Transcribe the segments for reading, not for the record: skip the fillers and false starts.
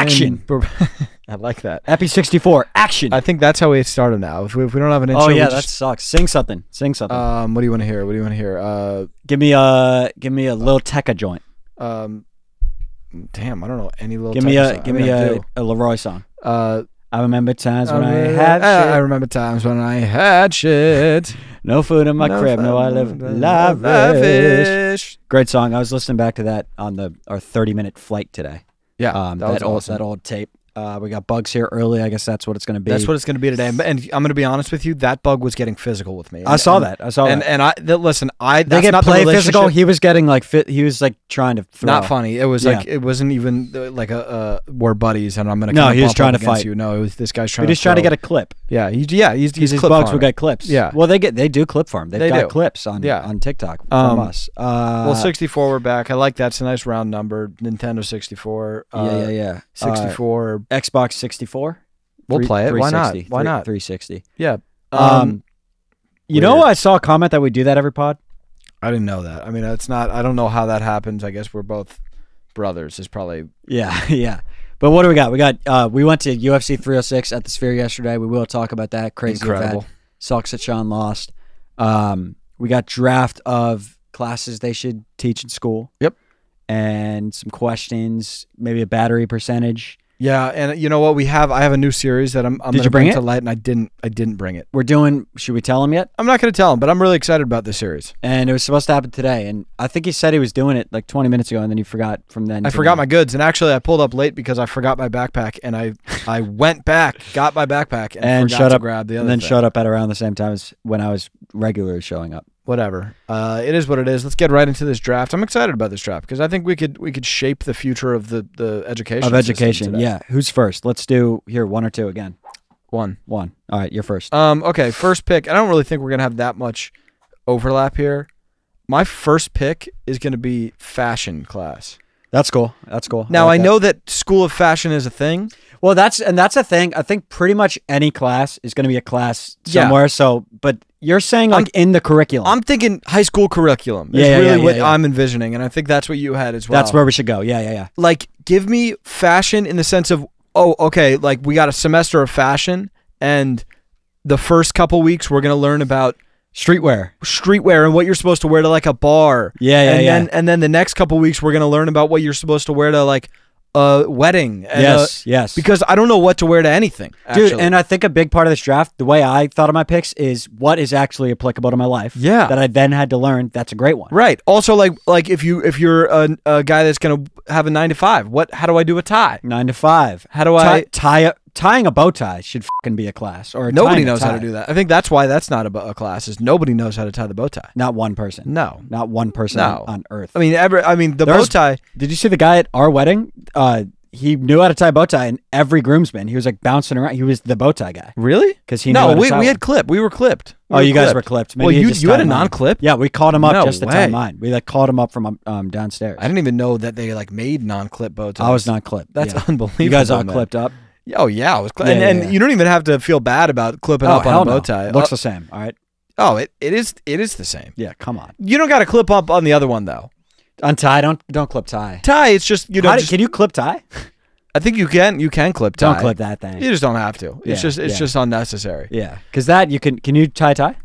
Action. I like that. Epi 64. Action. I think that's how we started now. If we don't have an intro, Oh yeah, that sucks. Sing something. Sing something. What do you want to hear? What do you want to hear? Give me a Lil Tecca joint. Damn, I don't know any Lil. Give me a Leroy song. I remember times when I had shit. I remember times when I had shit. No food in my crib. No, I live lavish. Great song. I was listening back to that on our 30-minute flight today. Yeah, that old tape. We got bugs here early. I guess that's what it's going to be. That's what it's going to be today. And I'm going to be honest with you. That bug was getting physical with me. I saw that. Listen. They get play physical. He was getting like he was like trying to throw. Not funny. It was like it wasn't even like we're buddies and I'm going to. No, he was trying to fight you. No, this guy's trying. He just trying to get a clip. Yeah, he's these bugs will get clips. Yeah. Well, they do clip farm. They've got clips on TikTok from us. Well, 64. We're back. I like that. It's a nice round number. Nintendo 64. Yeah. 64. Xbox 64. We'll play it. Why not? Why not? 360. Yeah. You know, I saw a comment that we do that every pod. I didn't know that. I mean, it's not. I don't know how that happens. I guess we're both brothers. Is probably. Yeah. But what do we got? We went to UFC 306 at the Sphere yesterday. We will talk about that. Crazy Incredible. event. Sucks that Sean lost. We got draft of classes they should teach in school. Yep. And some questions, maybe a battery percentage. Yeah, and you know what I have a new series that I'm going to bring to light, and I didn't bring it. Should we tell him yet? I'm not going to tell him, but I'm really excited about this series. And it was supposed to happen today, and I think he said he was doing it like 20 minutes ago, and then he forgot from then. I forgot my goods, and actually I pulled up late because I forgot my backpack, and I went back, got my backpack, and forgot to grab the other thing. Showed up at around the same time as when I was regularly showing up. Whatever. It is what it is. Let's get right into this draft. I'm excited about this draft because I think we could shape the future of the education. Of education, yeah. Who's first? Let's do here 1 or 2 again. 1. All right, you're first. Okay, first pick. I don't really think we're gonna have that much overlap here. My first pick is gonna be fashion class. That's cool. Now I know that School of Fashion is a thing. Well, that's a thing. I think pretty much any class is going to be a class somewhere. Yeah. So, but you're saying like in the curriculum. I'm thinking high school curriculum. Is what I'm envisioning, and I think that's what you had as well. That's where we should go. Yeah. Like, give me fashion in the sense of, okay, like we got a semester of fashion, and the first couple weeks we're going to learn about streetwear and what you're supposed to wear to like a bar. And then the next couple weeks we're going to learn about what you're supposed to wear to like a wedding. And yes. Because I don't know what to wear to anything, actually. Dude, and I think a big part of this draft, the way I thought of my picks is what is actually applicable to my life. Yeah. That I then had to learn. That's a great one. Right. Also, like if you're a guy that's going to have a 9 to 5, how do I do a tie? 9 to 5. How do I tying a bow tie should fucking be a class. Or nobody knows how to do that. I think that's why that's not a class. Is nobody knows how to tie the bow tie. Not one person. No, not one person on earth. I mean, the bow tie. Did you see the guy at our wedding? He knew how to tie a bow tie, and every groomsman, he was like bouncing around. He was the bow tie guy. Really? Because he knew we had clip. We were clipped. You guys were clipped. Maybe you had a non-clip? Yeah, we called him up just to tie mine. We like called him up from downstairs. I didn't even know that they like made non-clip bow ties. I was non-clipped. That's unbelievable. You guys all clipped up. Oh yeah, I was and you don't even have to feel bad about clipping up on a bow tie. Looks the same. All right. Oh, it is the same. Yeah, come on. You don't got to clip up on the other one though. On tie, don't clip tie. Tie, it's just can you clip tie? I think you can. You can clip tie. Don't clip that thing. You just don't have to. It's just unnecessary. Yeah, because that you can. Can you tie?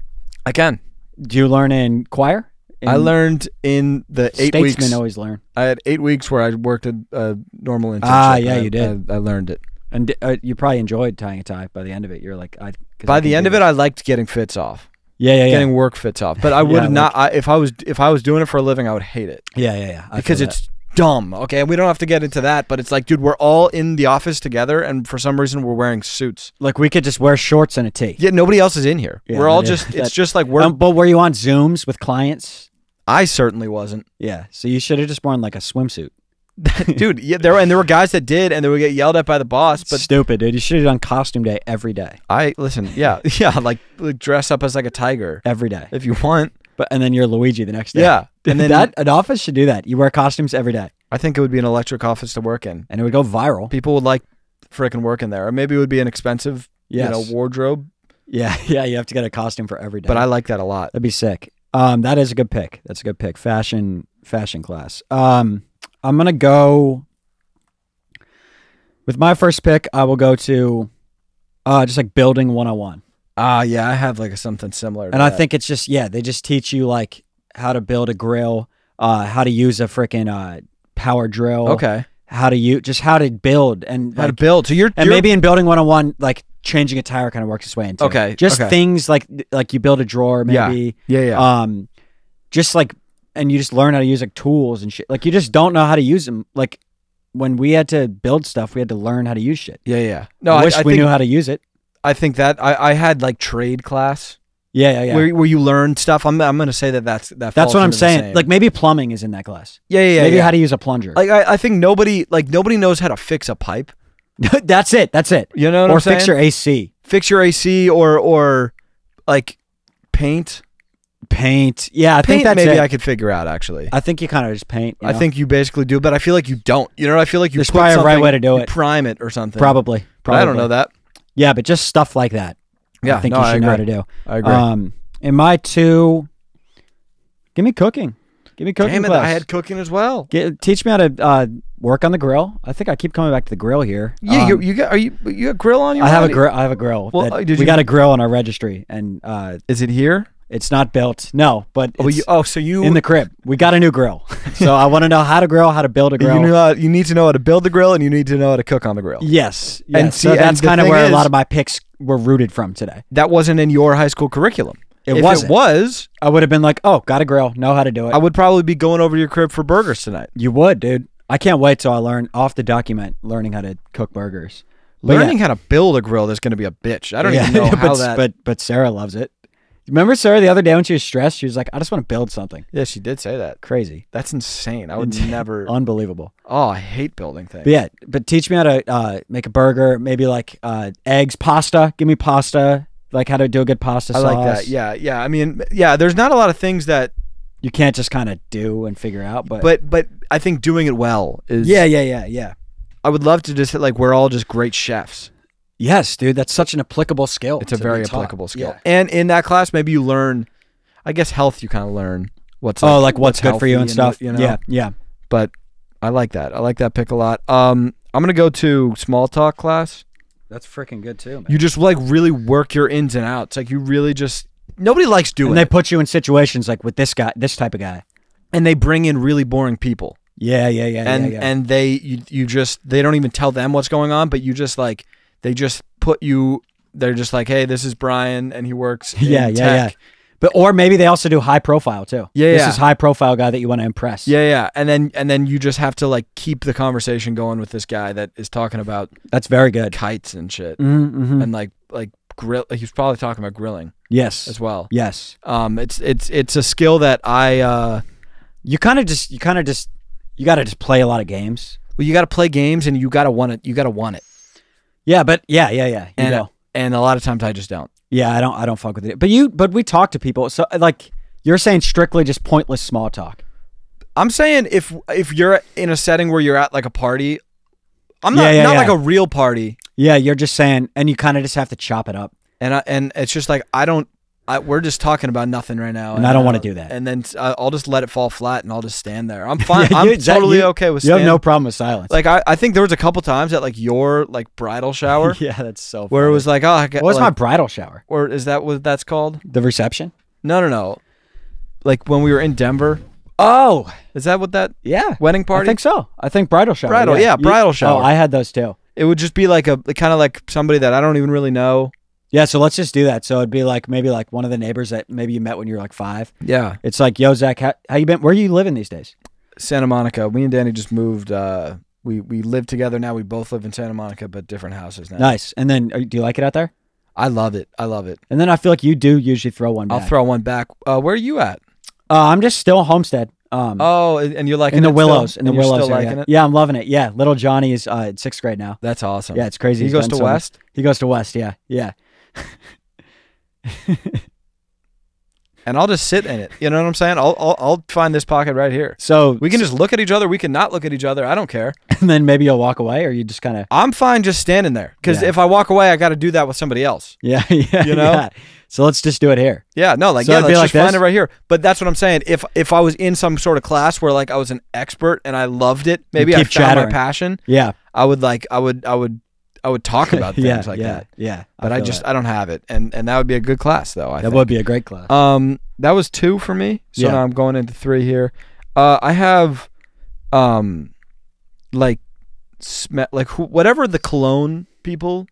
I can. Do you learn in choir? I learned in the 8 weeks. Statesmen always learn. I had 8 weeks where I worked a normal internship. Yeah, you did. I learned it. And you probably enjoyed tying a tie by the end of it. You're like, by the end of it, I liked getting fits off. Yeah. Getting work fits off. But I would not. If I was doing it for a living, I would hate it. Yeah. Because it's dumb. Okay, we don't have to get into that, but it's like, dude, we're all in the office together, and for some reason, we're wearing suits. Like we could just wear shorts and a tee. Yeah, nobody else is in here. Yeah, we're all just. It's just like we're. But were you on Zooms with clients? I certainly wasn't. Yeah, so you should have just worn like a swimsuit. Dude, yeah, there were guys that did, and they would get yelled at by the boss. But stupid, dude. You should have done costume day every day. Yeah, like dress up as like a tiger every day if you want. And then you're Luigi the next day. Yeah, and then an office should do that. You wear costumes every day. I think it would be an electric office to work in, and it would go viral. People would like freaking working there, or maybe it would be an expensive, wardrobe. Yeah. You have to get a costume for every day. But I like that a lot. That'd be sick. That is a good pick. That's a good pick. Fashion class. I'm gonna go. With my first pick, I will go to just like building 101. Yeah, I have like something similar. And I think it's just, they just teach you like how to build a grill, how to use a freaking power drill. Okay. How to build and how to build. So you're maybe in building 101, like changing a tire kind of works its way into. Okay. Just things like you build a drawer, maybe. Yeah. Just like, and you just learn how to use like tools and shit. Like you just don't know how to use them. Like when we had to build stuff, we had to learn how to use shit. Yeah. No, I wish we knew how to use it. I think that I had like trade class. Yeah. Where you learn stuff. I'm gonna say that's what I'm saying. Like maybe plumbing is in that class. Yeah. Maybe how to use a plunger. Like I think nobody knows how to fix a pipe. That's it. You know what I'm saying? Or fix your AC. Fix your AC or like paint. Yeah, I think that's maybe it. I could figure out actually. I think you kind of just paint. I think you basically do, but I feel like you don't. You know, I feel like you There's probably a right way to do it. Prime it or something. Probably. I don't know that. Yeah, but just stuff like that. Yeah, I think you should know how to do. I agree. In my 2, give me cooking. Give me cooking. Damn it, class. I had cooking as well. Teach me how to work on the grill. I think I keep coming back to the grill here. Yeah, you got grill on your? I have a grill. I have a grill. Well, we got a grill on our registry, and is it here? It's not built. No, but so you in the crib. We got a new grill. So I want to know how to grill, how to build a grill. You need to know how to build the grill, and you need to know how to cook on the grill. Yes. And so that's kind of where a lot of my picks were rooted from today. That wasn't in your high school curriculum. If it was, I would have been like, oh, got a grill, know how to do it. I would probably be going over to your crib for burgers tonight. You would, dude. I can't wait till I learn off the document learning how to cook burgers. Learning how to build a grill is going to be a bitch. I don't even know how that. But Sarah loves it. Remember Sarah the other day when she was stressed? She was like, I just want to build something. Yeah, she did say that. Crazy. That's insane. I would never. Unbelievable. Oh, I hate building things. But teach me how to make a burger, maybe like eggs, pasta. Give me pasta, like how to do a good pasta sauce. I like that. Yeah. I mean, there's not a lot of things that you can't just kind of do and figure out. But I think doing it well is. Yeah. I would love to just we're all just great chefs. Yes, dude, that's such an applicable skill. It's a very applicable skill. Yeah. And in that class, maybe you learn, I guess health, you kind of learn what's what's good for you and stuff. You know? Yeah. But I like that. I like that pick a lot. I'm going to go to small talk class. That's freaking good too, man. You just really work your ins and outs. Like you really just, nobody likes doing it. And they put you in situations like with this type of guy. And they bring in really boring people. Yeah. And they don't even tell them what's going on, but you just they just put you, they're just like, hey, this is Brian and he works in tech. But or maybe they also do high profile too. This is high profile guy that you want to impress. Yeah. And then you just have to keep the conversation going with this guy that is talking about that's very good kites and shit. Mm-hmm. And like grill, he's probably talking about grilling. Yes. As well. Yes. It's a skill that you got to just play a lot of games. Well, you got to play games and you got to want it. You got to want it. Yeah, but yeah. And a lot of times I just don't. Yeah, I don't fuck with it. But we talk to people. So you're saying strictly just pointless small talk. I'm saying if you're in a setting where you're at a party, I'm not like a real party. Yeah, you're just saying, and you kind of just have to chop it up. And it's just we're just talking about nothing right now. And I don't want to do that. And then I'll just let it fall flat and I'll just stand there. I'm fine. I'm totally okay with standing. You have no problem with silence. I think there was a couple times at your bridal shower. Yeah, that's so funny. Where it was what was my bridal shower? Or is that what that's called? The reception? No. When we were in Denver. Oh. Is that what that? Yeah. Wedding party? I think so. I think bridal shower. Bridal shower. Oh, I had those too. It would just be kind of like somebody that I don't even really know. Yeah, so let's just do that. So it'd be maybe one of the neighbors that maybe you met when you were 5. Yeah. It's like, yo, Zach, how you been? Where are you living these days? Santa Monica. Me and Danny just moved. We live together now. We both live in Santa Monica, but different houses now. Nice. And then, do you like it out there? I love it. And then I feel like you do usually throw one back. I'll throw one back. Where are you at? I'm just still Homestead. And you're liking in the it Willows. Still? In the Willows still area. Liking it? Yeah, I'm loving it. Yeah, little Johnny is in 6th grade now. That's awesome. Yeah, it's crazy. He goes to West? He goes to West, yeah. And I'll just sit in it. You know what I'm saying? I'll find this pocket right here. So we can just look at each other. We can not look at each other. I don't care. And then maybe you'll walk away, or you just kind of. I'm fine just standing there because if I walk away, I got to do that with somebody else. Yeah. You know. Yeah. So let's just do it here. Yeah. No. Let's just find it right here. But that's what I'm saying. If I was in some sort of class where I was an expert and I loved it, maybe I found my passion. Yeah. I would talk about things like that. Yeah. But I don't have it. And that would be a good class though. I think. would be a great class. That was 2 for me. So Yeah. now I'm going into 3 here. I have like whatever the cologne people,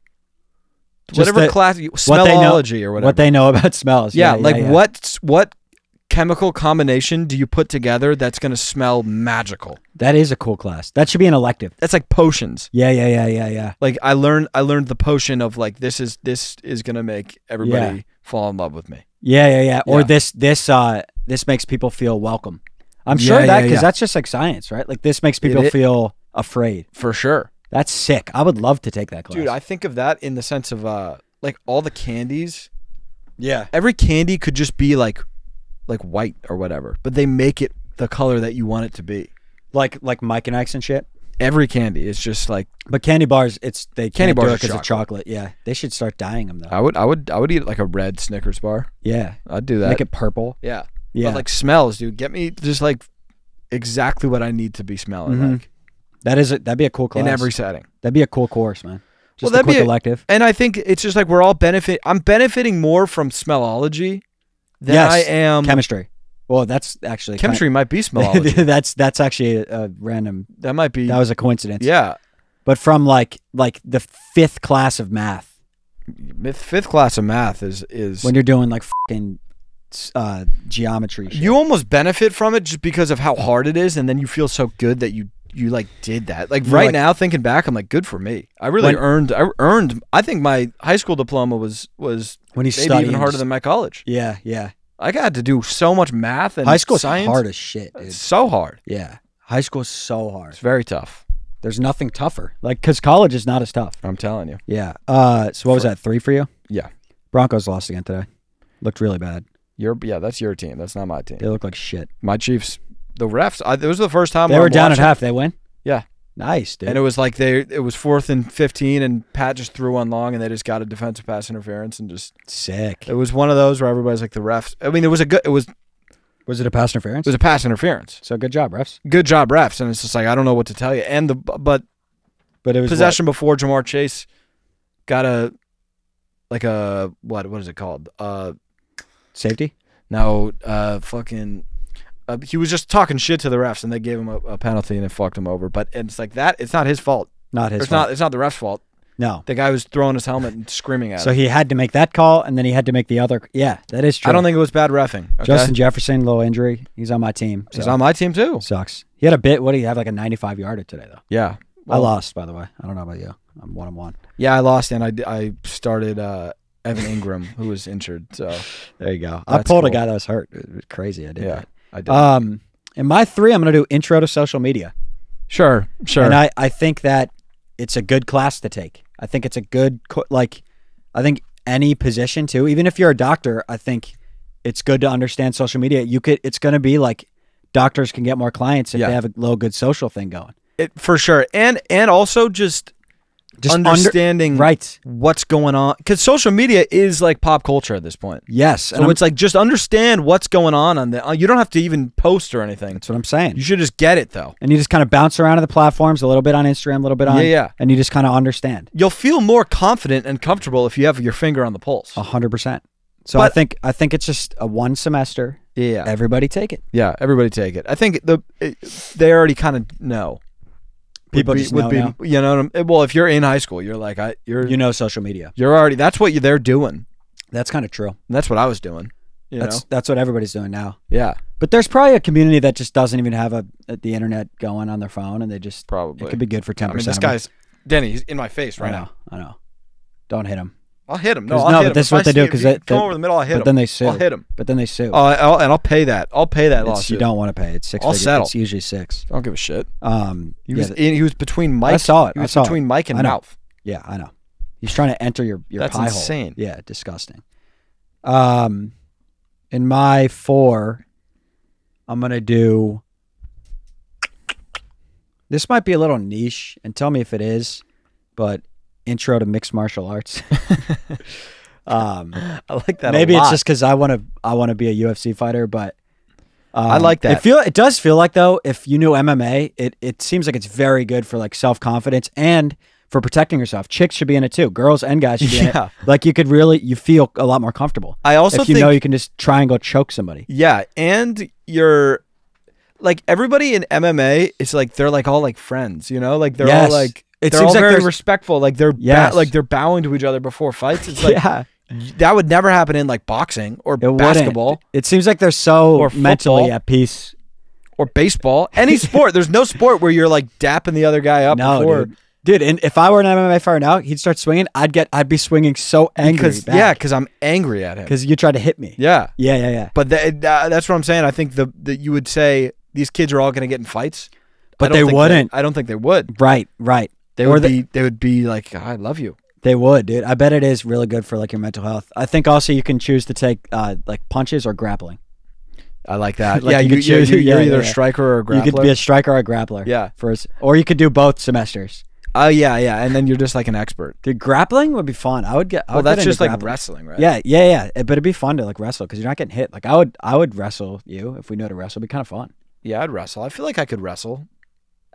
Just whatever class, smellology or whatever. What they know about smells. Yeah, what chemical combination do you put together that's going to smell magical? That is a cool class. That should be an elective. That's like potions. Yeah. Like I learned the potion of like this is going to make everybody fall in love with me. Yeah. Or Yeah. this makes people feel welcome. I'm sure that because that's just like science, right? Like this makes people feel afraid. For sure. That's sick. I would love to take that class. Dude, I think of that in the sense of like all the candies. Yeah. Every candy could just be like white or whatever, but they make it the color that you want it to be. Like Mike and Ike's and shit. Every candy is just like But candy bars, they Candy can't bars do are it because of chocolate. Yeah, they should start dyeing them though. I would eat like a red Snickers bar. Yeah, I'd do that. make it purple. Yeah. Yeah, But like smells, dude. Get me just like exactly what I need to be smelling like that'd be a cool class in every setting. That'd be a cool course, man. Just that'd a quick be elective. And I think it's just like we're all I'm benefiting more from smellology than I am chemistry. Well, that's actually chemistry might be smellology. that's actually a random. That might be. That was a coincidence. Yeah. But from like the 5th class of math. 5th class of math is when you're doing like fucking geometry shit. You almost benefit from it just because of how hard it is, and then you feel so good that you like did that. Like right now, thinking back, I'm like, good for me. I really earned. I think my high school diploma was when you maybe even harder than my college. Yeah. I got to do so much math and high school's science. Hard as shit, dude. It's so hard. Yeah, high school's so hard. It's very tough. There's nothing tougher. Like, because college is not as tough. I'm telling you. Yeah. So what was that? 3 for you? Yeah. Broncos lost again today. Looked really bad. That's your team. That's not my team. They look like shit. My Chiefs, the refs. It was the first time they were down at half. They win. Yeah. Nice, dude. And it was like it was 4th and 15, and Pat just threw one long, and they just got a defensive pass interference and just sick. It was one of those where everybody's like the refs. I mean, it was Was it a pass interference? It was a pass interference. So good job, refs. Good job, refs. And it's just like I don't know what to tell you. And but it was possession before Jamar Chase got what is it called? Safety? No, fucking. He was just talking shit to the refs, and they gave him a penalty, and it fucked him over. But it's like that. It's not his fault. Not his fault. It's not the ref's fault. No. The guy was throwing his helmet and screaming at him. So he had to make that call, and then he had to make the other. Yeah, that is true. I don't think it was bad reffing. Okay? Justin Jefferson, little injury. He's on my team. So. He's on my team too. Sucks. He had a bit. What did he have? Like a 95-yarder today, though. Yeah. Well, I lost, by the way. I don't know about you. I'm 1-1. Yeah, I lost, and I started Evan Ingram, who was injured. So there you go. I pulled a guy that was hurt. It was crazy. I did that. I did. In my 3, I'm going to do intro to social media. Sure. And I think that it's a good class to take. I think it's a good, I think any position too, even if you're a doctor, I think it's good to understand social media. It's going to be like doctors can get more clients if they have a little good social thing going. For sure. And also just understanding what's going on, because social media is like pop culture at this point. Yes. So it's like just understand what's going on there. You don't have to even post or anything. That's what I'm saying. You should just get it though. And you just kind of bounce around to the platforms, a little bit on Instagram, a little bit on. Yeah. And you just kind of understand. You'll feel more confident and comfortable if you have your finger on the pulse. 100%. So I think it's just a 1 semester. Yeah. Everybody take it. Yeah. Everybody take it. I think they already kind of know. People just know now. You know, well, if you're in high school, you're like, social media. You're already, that's what they're doing. That's kind of true. And that's what I was doing. That's what everybody's doing now. Yeah. But there's probably a community that just doesn't even have the internet going on their phone, and they just probably, it could be good for 10%. I mean, this guy's, Denny, he's in my face right now. I know. Don't hit him. I'll hit him. No, but this is what they do, because they come over the middle. I'll hit him. But then they sue. I'll hit him. But then they sue. Oh, and I'll pay that. I'll pay that lawsuit. You don't want to pay. It's 6 I'll figures. settle. It's usually 6. I don't give a shit. He was between Mike. I saw it. He was between Mike and mouth. Yeah, I know. He's trying to enter your That's pie insane. hole. Yeah, disgusting. In my 4, I'm gonna do. This might be a little niche, and tell me if it is, but intro to mixed martial arts. I like that. Maybe a lot. it's just because I want to be a UFC fighter, but I like that. It does feel like though, if you knew MMA, it seems like it's very good for like self-confidence and for protecting yourself. Chicks should be in it too. Girls and guys should be in it. Like you feel a lot more comfortable. I also if you know you can just triangle choke somebody. Yeah, and you're like everybody in MMA. It's like they're like all like friends, you know, like they're all like they're all very respectful. Like they're like they're bowing to each other before fights. It's like that would never happen in like boxing or basketball. It seems like they're so mentally at peace. Or baseball, any sport. There's no sport where you're like dapping the other guy up. No, before. Dude, and if I were an MMA fighter now, he'd start swinging. I'd be swinging so angry. Because I'm angry at him. Because you tried to hit me. Yeah. But that's what I'm saying. I think that you would say these kids are all going to get in fights, but they wouldn't. I don't think they would. Right. They would be like, I love you. They would, dude. I bet it is really good for like your mental health. I think also you can choose to take like punches or grappling. I like that. Like you could choose. You're either a striker or a grappler. You could be a striker or a grappler. Yeah. Or you could do both semesters. Oh yeah, and then you're just like an expert. Dude, grappling would be fun. That's just like wrestling, right? Yeah. But it'd be fun to like wrestle because you're not getting hit. Like I would wrestle you if we know how to wrestle. It'd be kind of fun. Yeah, I'd wrestle. I feel like I could wrestle.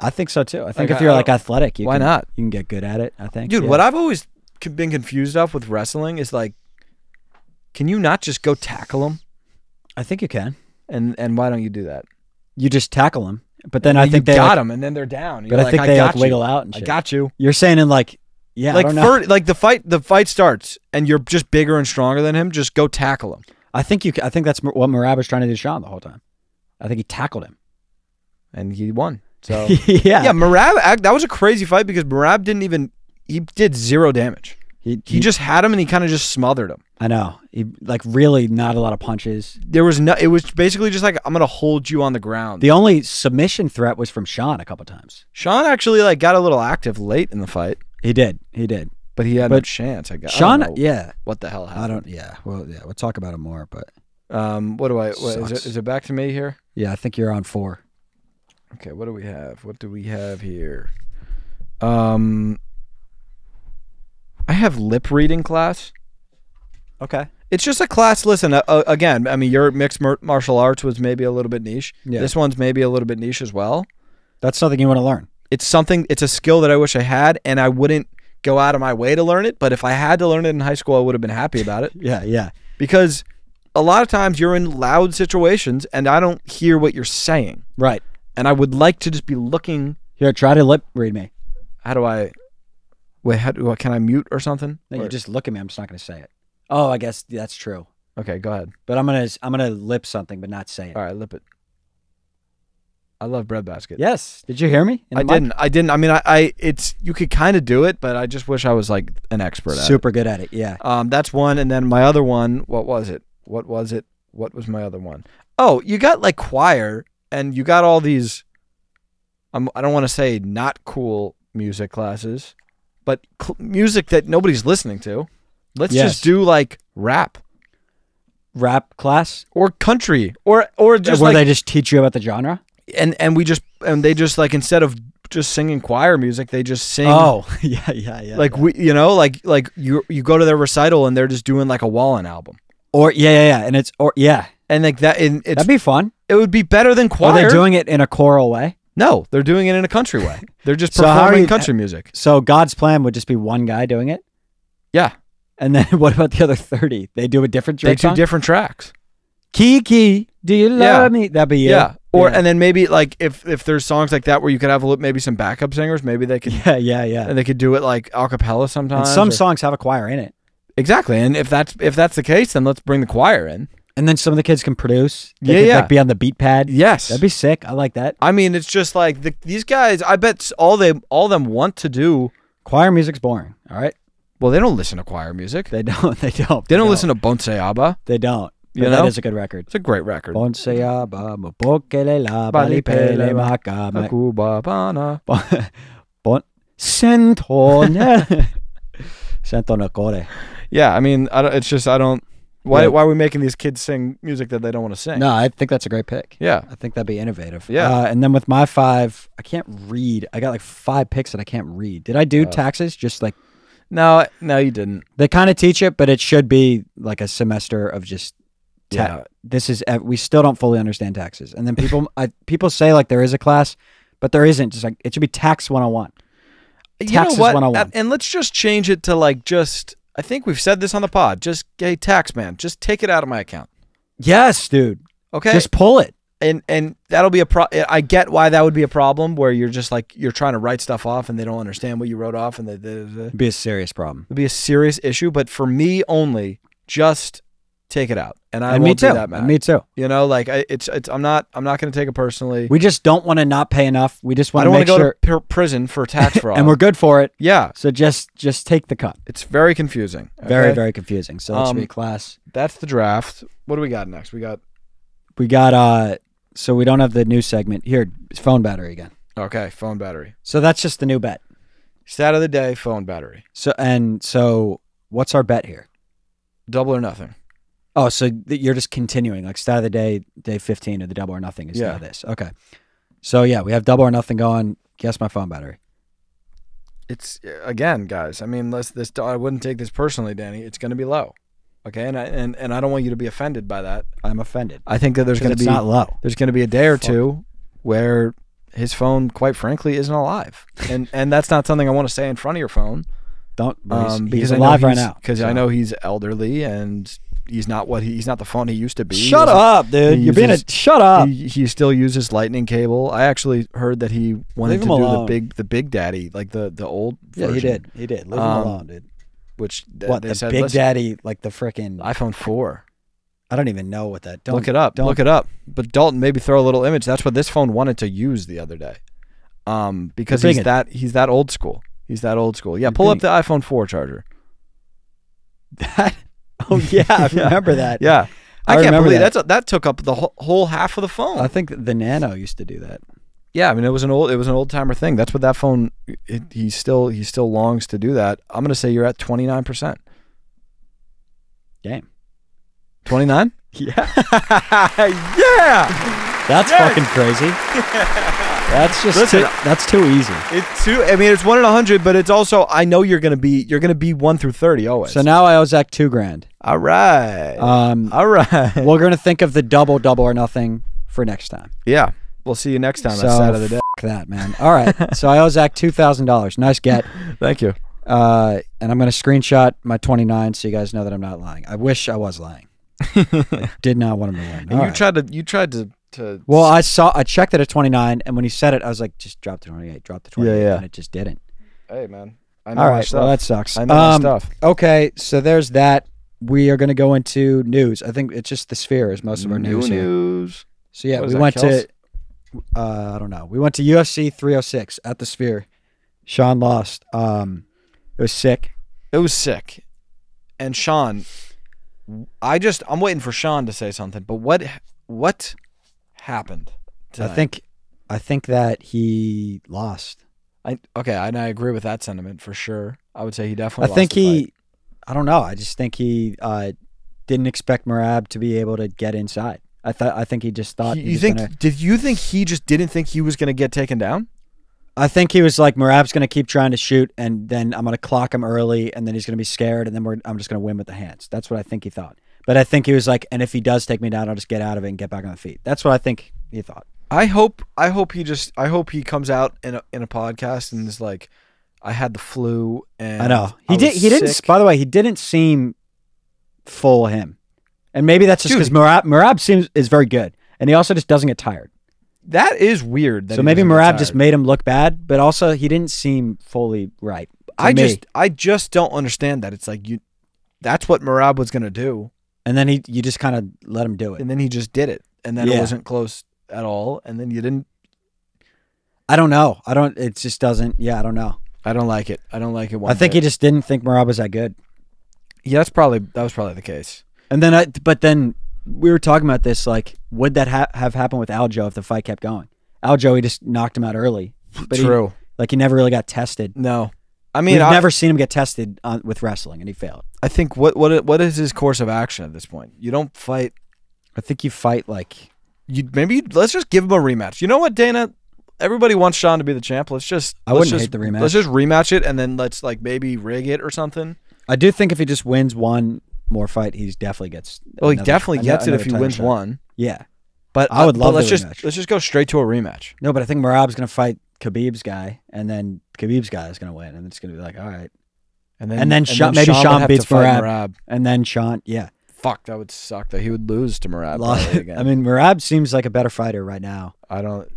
I think so too. I think if you're like athletic, why not? You can get good at it. I think. Dude, what I've always been confused of with wrestling is like, can you not just go tackle them? I think you can. And why don't you do that? You just tackle them. But then I think they got them, and then they're down. But I think they like wiggle out and shit. I got you. You're saying in like, like I don't know. Like the fight starts, and you're just bigger and stronger than him. Just go tackle him. I think that's what Merab was trying to do to Sean the whole time. I think he tackled him, and he won. So yeah, Merab. That was a crazy fight because Merab did 0 damage. He just had him, and he kind of just smothered him. I know. He like really not a lot of punches. It was basically just like, I'm gonna hold you on the ground. The only submission threat was from Sean a couple times. Sean actually like got a little active late in the fight. He did. But he had no chance. Sean, what the hell happened? We'll talk about it more. But is it back to me here? Yeah, I think you're on 4. Okay, what do we have? What do we have here? I have lip reading class. Okay. It's just a class. Listen, again, I mean, your mixed martial arts was maybe a little bit niche. Yeah. This one's maybe a little bit niche as well. That's something you want to learn. It's a skill that I wish I had, and I wouldn't go out of my way to learn it. But if I had to learn it in high school, I would have been happy about it. Yeah. Because a lot of times you're in loud situations, and I don't hear what you're saying. Right. And I would like to just be looking. Here, try to lip read me. How do I... Wait, can I mute or something? No, you just look at me. I'm just not going to say it. Oh, I guess that's true. Okay, go ahead. But I'm gonna lip something, but not say it. All right, lip it. I love Breadbasket. Yes. Did you hear me? I didn't. I mean, it's you could kind of do it, but I just wish I was like an expert at it. Super good at it. Yeah. That's one, and then my other one. What was it? What was my other one? Oh, you got like choir, and you got all these. I don't want to say not cool music classes, but music that nobody's listening to. Let's just do like rap class or country or just where they just teach you about the genre and they just like instead of just singing choir music they just sing. Oh yeah like we like you go to their recital and they're just doing like a Wallen album or and it's and like that and that'd be fun. It would be better than choir. Are they doing it in a choral way? No, they're doing it in a country way. They're just performing country music. So God's plan would just be one guy doing it? Yeah. And then what about the other 30? They do a different track. They do different tracks. Kiki, do you love me? That'd be yeah. And then maybe like if there's songs like that where you could have maybe some backup singers, maybe they could yeah. And they could do it like a cappella sometimes. And some songs have a choir in it. Exactly. And if that's the case, then let's bring the choir in. And then some of the kids can produce. They could, like, be on the beat pad. Yes. That'd be sick. I like that. I mean, it's just like these guys, I bet all them want to do. Choir music's boring. All right. Well, they don't listen to choir music. They don't. They don't listen to Bonse Abba. They don't. You know? That is a good record. It's a great record. Bonse Abba, mopokele la balipele makame. Akubabana. Sentonekore. Yeah, I mean, I don't. Why are we making these kids sing music that they don't want to sing? No, I think that's a great pick. Yeah. I think that'd be innovative. Yeah. And then with my 5, I can't read. I got like 5 picks that I can't read. Did I do taxes? Just like... No, you didn't. They kind of teach it, but it should be like a semester of just Yeah. This is we still don't fully understand taxes, and then people say like there is a class, but there isn't. Just like it should be tax 101. Taxes 101. And let's just change it to like just. I think we've said this on the pod. Just hey, tax man, just take it out of my account. Yes, dude. Okay, just pull it. And that'll be I get why that would be a problem where you're just like you're trying to write stuff off and they don't understand what you wrote off and it'd be a serious problem. It'd be a serious issue. But for me only, just take it out. And I won't do that, man. Me too. You know, like I'm not going to take it personally. We just don't want to not pay enough. We just want to make sure. I don't want to go to prison for tax fraud. And we're good for it. Yeah. So just take the cut. It's very confusing. Okay? Very, very confusing. So that should be a class. That's the draft. What do we got next? We got so we don't have the new segment. Here, phone battery again. Okay, phone battery. So that's just the new bet. Stat of the day, phone battery. So what's our bet here? Double or nothing. Oh, so you're just continuing. Like stat of the day, day 15 of the double or nothing is now this. Okay. So yeah, we have double or nothing going. Guess my phone battery. It's, again, guys, I mean, I wouldn't take this personally, Danny. It's going to be low. Okay, and I don't want you to be offended by that. I'm offended. I think that there's going to be not low. There's going to be a day or two where his phone, quite frankly, isn't alive, and that's not something I want to say in front of your phone. Don't because he's alive right now. Because I know he's elderly and he's not the phone he used to be. Shut up, dude! You're being shut up. He still uses lightning cable. I actually heard that he wanted to do the big daddy, like the old version. Yeah, he did. Leave him alone, dude. Which they said, Big Daddy, like the frickin' iPhone 4. I don't even know what that. Look it up. Look it up. But Dalton, maybe throw a little image. That's what this phone wanted to use the other day. Because he's that old school. He's that old school. Yeah, pull up the iPhone 4 charger. That. Oh yeah, I remember that. Yeah, I can't believe that took up the whole half of the phone. I think the Nano used to do that. Yeah, I mean it was an old timer thing. That's what that phone. He still longs to do that. I'm gonna say you're at 29%. Game. 29? Yeah. Yeah. That's fucking crazy. That's just that's too easy. It's too. I mean, it's 1 in 100, but it's also. I know you're gonna be 1 through 30 always. So now I owe Zach $2,000. All right. All right. We're gonna think of the double or nothing for next time. Yeah. We'll see you next time. So that's Saturday day. That, man. All right. So I owe Zach $2,000. Nice get. Thank you. And I'm gonna screenshot my 29 so you guys know that I'm not lying. I wish I was lying. I did not want him to win. You tried to. Well, I checked it at 29, and when he said it, I was like, just drop the 28, drop the 28, and it just didn't. Hey, man. I know all right, stuff. well, that sucks. I know my stuff. Okay, so there's that. We are going to go into news. I think it's just the Sphere is most of our news here. So yeah, we went to, I don't know. We went to UFC 306 at the Sphere. Sean lost. It was sick. It was sick. And Sean, I'm waiting for Sean to say something, but what happened tonight? I think that he lost. I agree with that sentiment for sure. I would say he definitely lost the fight. I don't know. I just think he didn't expect Merab to be able to get inside. I think he just thought Did you think he just didn't think he was going to get taken down? I think he was like, Merab's going to keep trying to shoot, and then I'm going to clock him early, and then he's going to be scared, and then I'm just going to win with the hands. That's what I think he thought. But I think he was like, and if he does take me down, I'll just get out of it and get back on the feet. That's what I think he thought. I hope he comes out in a podcast and is like, I had the flu and I know. He didn't by the way, he didn't seem full him. And maybe that's just because Merab is very good. And he also just doesn't get tired. That is weird. So maybe Merab just made him look bad, but also he didn't seem fully right. I just don't understand that. It's like that's what Merab was gonna do. And then you just kind of let him do it. And then he just did it. And then it wasn't close at all. And then you didn't. I don't know. It just doesn't. Yeah, I don't know. I don't like it. I don't like it. I think he just didn't think Merab was that good. Yeah, that was probably the case. And then, but then we were talking about this. Like, would that have happened with Aljo if the fight kept going? Aljo, he just knocked him out early. But True. He never really got tested. No. I mean, We've never seen him get tested with wrestling, and he failed. I think what is his course of action at this point? You don't fight. I think you fight like let's just give him a rematch. You know what, Dana? Everybody wants Sean to be the champ. I wouldn't hate the rematch. Let's just rematch it, and then let's like maybe rig it or something. I do think if he just wins one, more fight, he definitely gets. Well, he definitely gets it if he wins one. Yeah, but I would love. Let's just go straight to a rematch. No, but I think Merab's gonna fight Khabib's guy, and then Khabib's guy is gonna win, and it's gonna be like, all right. And then maybe Sean beats Merab, and then Sean, yeah. Fuck, that would suck that he would lose to Merab again. I mean, Merab seems like a better fighter right now. I don't.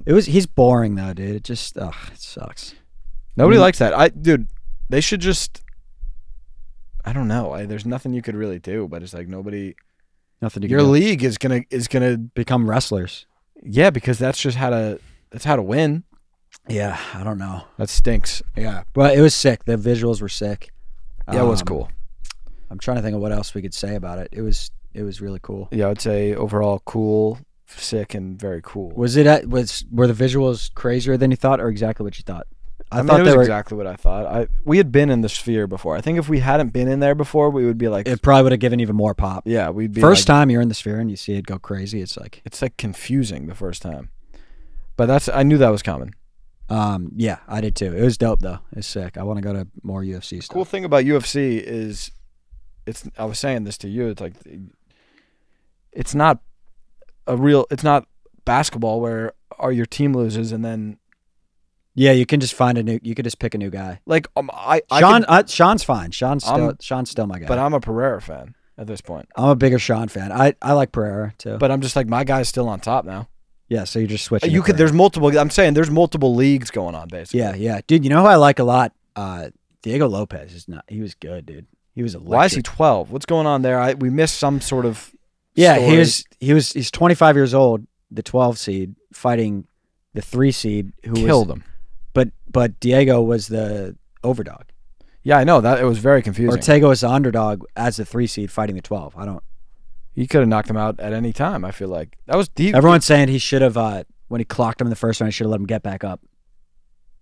He's boring though, dude. It just, it sucks. Nobody likes that. Dude, they should just. I don't know. There's nothing you could really do, but it's like nobody. Nothing. Your league is gonna become wrestlers. Yeah, because that's how to win. Yeah, I don't know. That stinks. Yeah, but it was sick. The visuals were sick. Yeah, it was cool. I'm trying to think of what else we could say about it. It was really cool. Yeah, I would say overall cool, sick, and very cool. Were the visuals crazier than you thought, or exactly what you thought? I thought it was exactly what I thought. We had been in the Sphere before. I think if we hadn't been in there before, we would be like, it probably would have given even more pop. Yeah, we'd be first time you're in the Sphere and you see it go crazy. It's like confusing the first time, but I knew that was coming. Yeah, I did too. It was dope though. It's sick. I want to go to more UFC stuff. Cool thing about UFC is, I was saying this to you. It's like, it's not basketball where your team loses and then. Yeah, you can just you could just pick a new guy. Like Sean's fine. Sean's still my guy. But I'm a Pereira fan at this point. I'm a bigger Sean fan. I like Pereira too. But I'm just like, my guy's still on top now. Yeah, so you're just switching. There's multiple. I'm saying there's multiple leagues going on basically. Yeah, dude. You know who I like a lot? Diego Lopez is not. He was good, dude. He was electric. Why is he 12? What's going on there? We missed some sort of. Yeah, story. he's 25 years old, the 12 seed fighting the 3 seed who killed him. But Diego was the overdog. Yeah, I know that it was very confusing. Ortega was the underdog as the 3 seed fighting the 12. He could have knocked him out at any time. I feel like that was deep. Everyone's saying he should have when he clocked him in the first round, he should have let him get back up.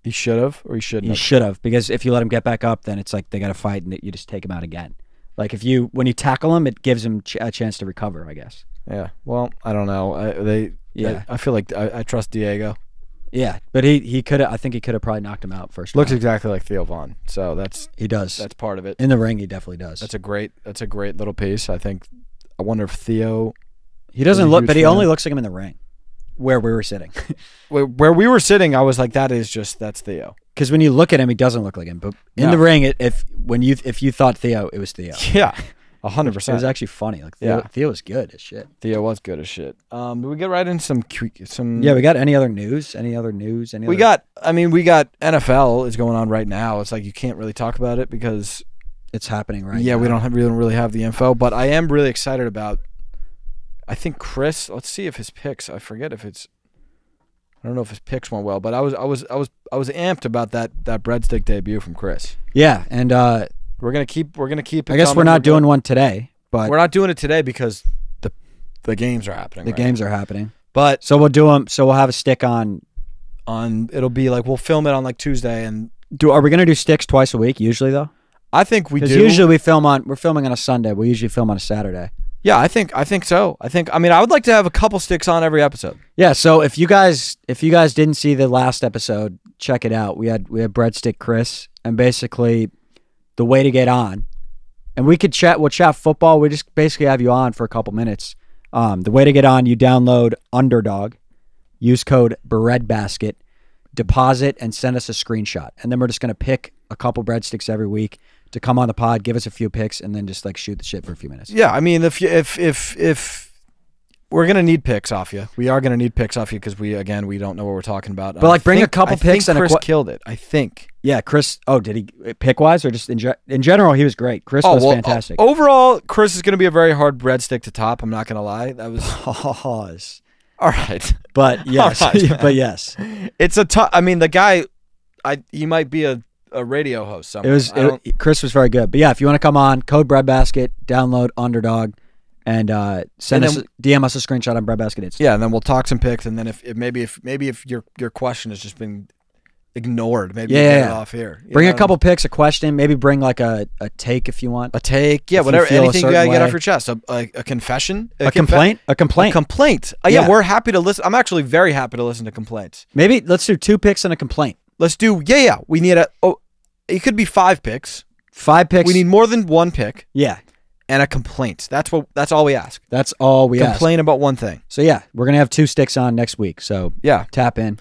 He should have, or he shouldn't. He should have, because if you let him get back up, then it's like they got to fight and you just take him out again. Like when you tackle him, it gives him a chance to recover, I guess. Yeah. Well, I don't know. I feel like I trust Diego. Yeah, but he could have. I think he could have probably knocked him out first. Looks exactly like Theo Vaughn, so he does. That's part of it. In the ring, he definitely does. That's a great little piece. I wonder if Theo. He doesn't look, but he only looks like him in the ring, where we were sitting. Where we were sitting, I was like, that's Theo. Because when you look at him, he doesn't look like him. But in the ring, if you thought Theo, it was Theo. Yeah. 100%. It was actually funny. Like Theo was good as shit. Theo was good as shit. Do we get right into some? Yeah, we got any other news? We got NFL is going on right now. It's like you can't really talk about it because it's happening right now. Yeah, we don't really have the info, but I am really excited about. I think Chris. Let's see if his picks. I forget if it's. I don't know if his picks went well, but I was amped about that breadstick debut from Chris. Yeah, and We're gonna keep. I guess we're not doing one today, but we're not doing it today because the games are happening. The games are happening, but so we'll do them. So we'll have a stick on. It'll be like we'll film it on like Tuesday and. Are we gonna do sticks twice a week? Usually though. I think we do. Usually we're filming on a Sunday. We usually film on a Saturday. Yeah, I think so. I would like to have a couple sticks on every episode. Yeah, so if you guys didn't see the last episode, check it out. We had Breadstick Chris, and basically the way to get on, and we'll chat football. We just basically have you on for a couple minutes. The way to get on, you download Underdog, use code BREADBASKET, deposit, and send us a screenshot. And then we're just going to pick a couple breadsticks every week to come on the pod, give us a few picks, and then just like shoot the shit for a few minutes. Yeah, I mean, if we're gonna need picks off you, we are gonna need picks off you because we don't know what we're talking about. But like, bring a couple picks. And Chris killed it. I think. Yeah, Chris. Oh, did he pick wise or just in general? He was great. Chris was fantastic. Overall, Chris is gonna be a very hard breadstick to top. I'm not gonna lie. That was pause. All right, but yes, but yes, it's a tough. I mean, the guy, he might be a radio host somewhere. Chris was very good. But yeah, if you want to come on, code BreadBasket, download Underdog, and DM us a screenshot on BreadBasket Insta. Yeah, and then we'll talk some picks, and then if your question has just been ignored, maybe get it off here. Bring a couple picks, a question, maybe bring like a take if you want. A take, yeah, whatever, anything you gotta get off your chest. A confession, a complaint. Yeah, we're happy to listen. I'm actually very happy to listen to complaints. Maybe let's do 2 picks and a complaint. Let's do, we need it could be 5 picks. 5 picks. We need more than 1 pick. Yeah. and a complaint. That's all we ask. That's all we ask. Complain about one thing. So yeah, we're gonna have 2 sticks on next week. So Yeah. tap in.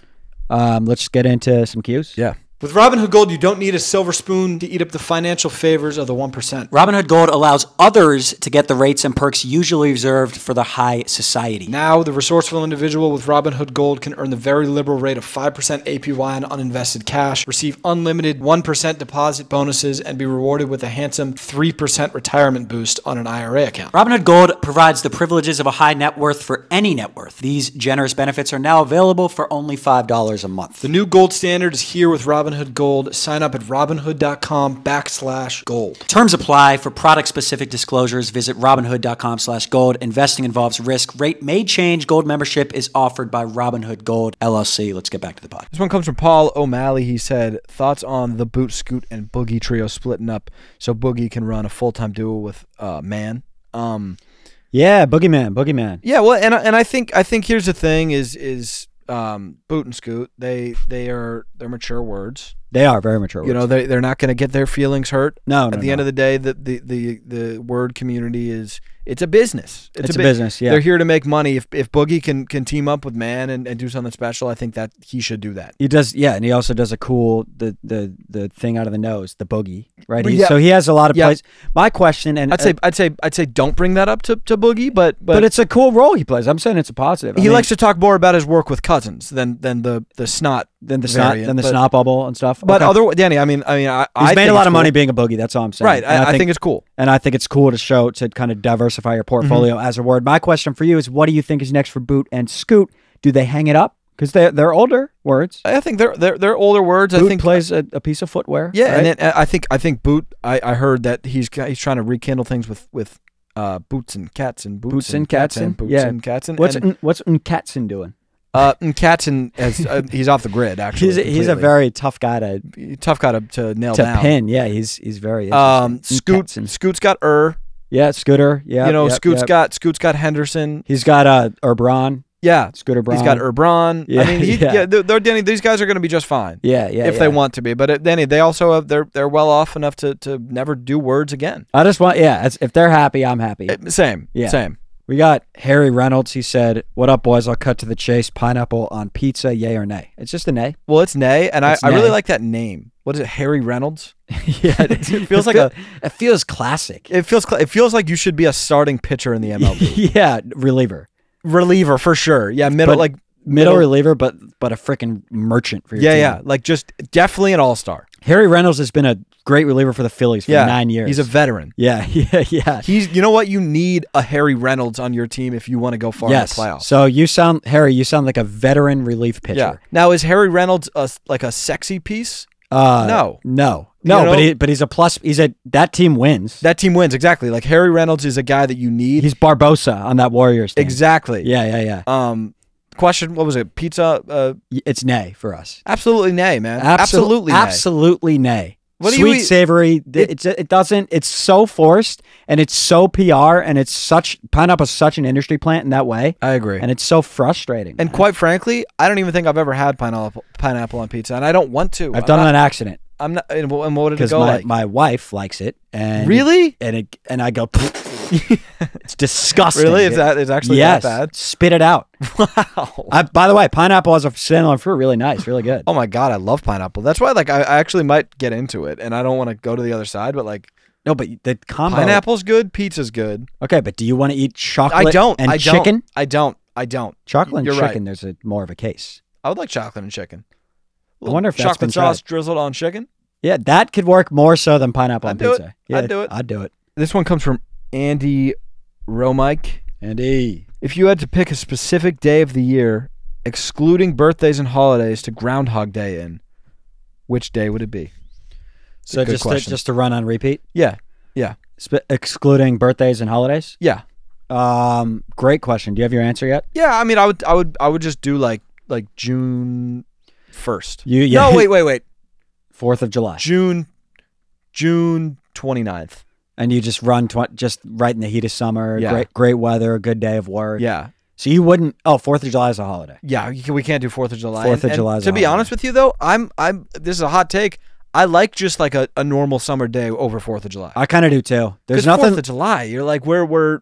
Let's get into some cues. Yeah. With Robinhood Gold, you don't need a silver spoon to eat up the financial favors of the 1%. Robinhood Gold allows others to get the rates and perks usually reserved for the high society. Now, the resourceful individual with Robinhood Gold can earn the very liberal rate of 5% APY on uninvested cash, receive unlimited 1% deposit bonuses, and be rewarded with a handsome 3% retirement boost on an IRA account. Robinhood Gold provides the privileges of a high net worth for any net worth. These generous benefits are now available for only $5 a month. The new gold standard is here with Robinhood Gold. Sign up at robinhood.com/gold. Terms apply. For product-specific disclosures, visit robinhood.com/gold. Investing involves risk. Rate may change. Gold membership is offered by Robinhood Gold, LLC. Let's get back to the pod. This one comes from Paul O'Malley. He said, thoughts on the Boot, Scoot, and Boogie trio splitting up so Boogie can run a full-time duo with Man. Yeah, Boogeyman. Yeah, well, and I think here's the thing is Boot and Scoot, they're mature words. They are very mature words. You know, they're not going to get their feelings hurt. No, At the end of the day, the word community it's a business. It's a business, yeah. They're here to make money. If Boogie can team up with Man and do something special, I think that he should do that. He does, yeah, and he also does a cool the thing out of the nose, the boogie, right? Yeah. So he has a lot of plays. My question, and I'd say don't bring that up to Boogie, but it's a cool role he plays. I'm saying it's a positive. He likes to talk more about his work with Cousins than the snot snot bubble and stuff. But Danny, I mean, he's made a lot of money being a boogie. That's all I'm saying. Right. I think it's cool, and I think it's cool to kind of diversify your portfolio as a word. My question for you is, what do you think is next for Boot and Scoot? Do they hang it up? Because they're older words. I think they're older words. Boot I think plays a piece of footwear. Yeah, right? and then I think Boot. I heard that he's trying to rekindle things with Boots and Katzen. Boots and Katzen. What's Katzen doing? Katzen he's off the grid. Actually, he's a very tough guy to nail down. Pin. Yeah, he's very interesting. Scoot's got Yeah, Scooter. Yeah, Scoot's got Henderson. He's got Urbron. Yeah, Scooter Braun. He's got Urbron. Yeah, I mean, Danny, these guys are going to be just fine. If they want to be. But Danny, they also have they're well off enough to never do words again. I just want if they're happy, I'm happy. Same. We got Harry Reynolds. He said, "What up, boys? I'll cut to the chase. Pineapple on pizza, yay or nay?" It's just a nay. Well, it's nay, and I nay. really like that name. What is it, Harry Reynolds? Yeah, it feels it feels classic. It feels like you should be a starting pitcher in the MLB. Yeah, reliever for sure. Yeah, middle reliever, but a freaking merchant for your team. Yeah, like just definitely an all-star. Harry Reynolds has been a great reliever for the Phillies for 9 years. He's a veteran. Yeah. You know what? You need a Harry Reynolds on your team if you want to go far in the playoffs. So you sound like a veteran relief pitcher. Yeah. Now, is Harry Reynolds like a sexy piece? No. But he's a plus. That team wins. That team wins, exactly. Like Harry Reynolds is a guy that you need. He's Barbosa on that Warriors team. Exactly. Yeah. Question, what was it? Pizza? It's nay for us. Absolutely nay, man. Absolutely nay. What do Sweet, savory. It's so forced, and it's so PR, and pineapple's such an industry plant in that way. I agree. And it's so frustrating. And quite frankly, I don't even think I've ever had pineapple on pizza, and I don't want to. I've done it on accident. I'm not. And what did it go like? My wife likes it, and really, and I go. It's disgusting. Really? It's actually that bad? Spit it out. Wow. By the way, pineapple as a standalone fruit, really nice, really good. Oh my God, I love pineapple. That's why I actually might get into it, and I don't want to go to the other side, but no, but the combo. Pineapple's good, pizza's good. Okay, but do you want to eat chocolate and chicken? I don't. Chocolate and You're chicken, right. there's more of a case. I would like chocolate and chicken. I wonder if that's chocolate sauce drizzled on chicken. Yeah, that could work more so than pineapple on pizza. Yeah, I'd do it. This one comes from Andy Romike. Andy. If you had to pick a specific day of the year, excluding birthdays and holidays, to Groundhog Day in, which day would it be? So just to run on repeat? Yeah. Excluding birthdays and holidays? Yeah. Great question. Do you have your answer yet? Yeah, I mean, I would just do like June 1st. No, wait. 4th of July. June 29th. And you just run just right in the heat of summer. Yeah. Great weather, a good day of work. Yeah. So you wouldn't. 4th of July is a holiday. Yeah, we can't do 4th of July. 4th of July is a to be holiday. honest with you, though, I'm. This is a hot take. I like just like a normal summer day over 4th of July. I kind of do too. There's 'Cause nothing. 4th of July, you're like we're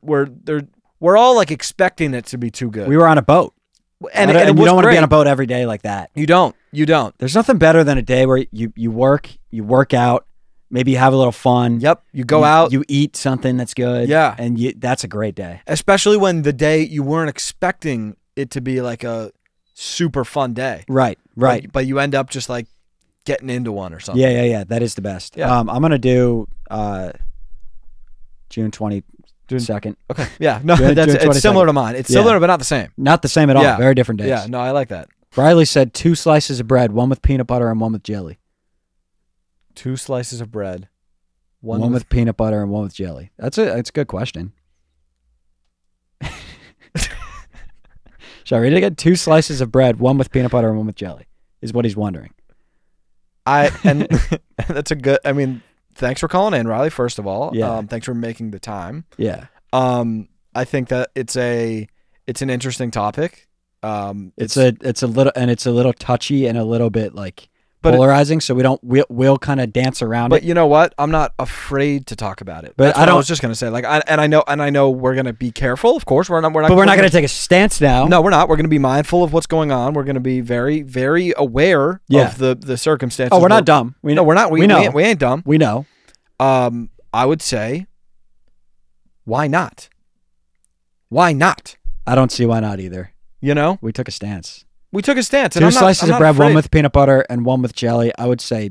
all like expecting it to be too good. We were on a boat, and and it you was don't want to be great. on a boat every day like that. You don't. There's nothing better than a day where you work out, maybe you have a little fun. Yep. You go out. you eat something that's good. Yeah. and that's a great day. Especially when the day you weren't expecting it to be like a super fun day. Right. But you end up just like getting into one or something. Yeah. That is the best. Yeah. I'm gonna do June 22nd. Okay. Yeah. No, June it's 22nd. similar to mine. It's similar, but not the same. Not the same at all. Yeah. Very different days. Yeah. No, I like that. Riley said 2 slices of bread, one with peanut butter and one with jelly. 2 slices of bread. One with peanut butter and one with jelly. That's a good question. Shall I read it again? 2 slices of bread, one with peanut butter and one with jelly, is what he's wondering. And that's a good. I mean, thanks for calling in, Riley. First of all, Yeah. thanks for making the time. Yeah. I think that it's an interesting topic. It's a little touchy and a little bit like polarizing, so we'll kind of dance around it. But you know what? I'm not afraid to talk about it. But That's what I was just gonna say. Like, I know we're gonna be careful. Of course, we're not. But we're not gonna take a stance now. No, we're not. We're gonna be mindful of what's going on. We're gonna be very, very aware of the circumstances. Oh, we're not dumb. No, we're not. We know. We ain't dumb. We know. I would say, why not? Why not? I don't see why not either. You know, We took a stance. we took a stance. 2 And slices of bread, afraid. one with peanut butter and one with jelly. I would say,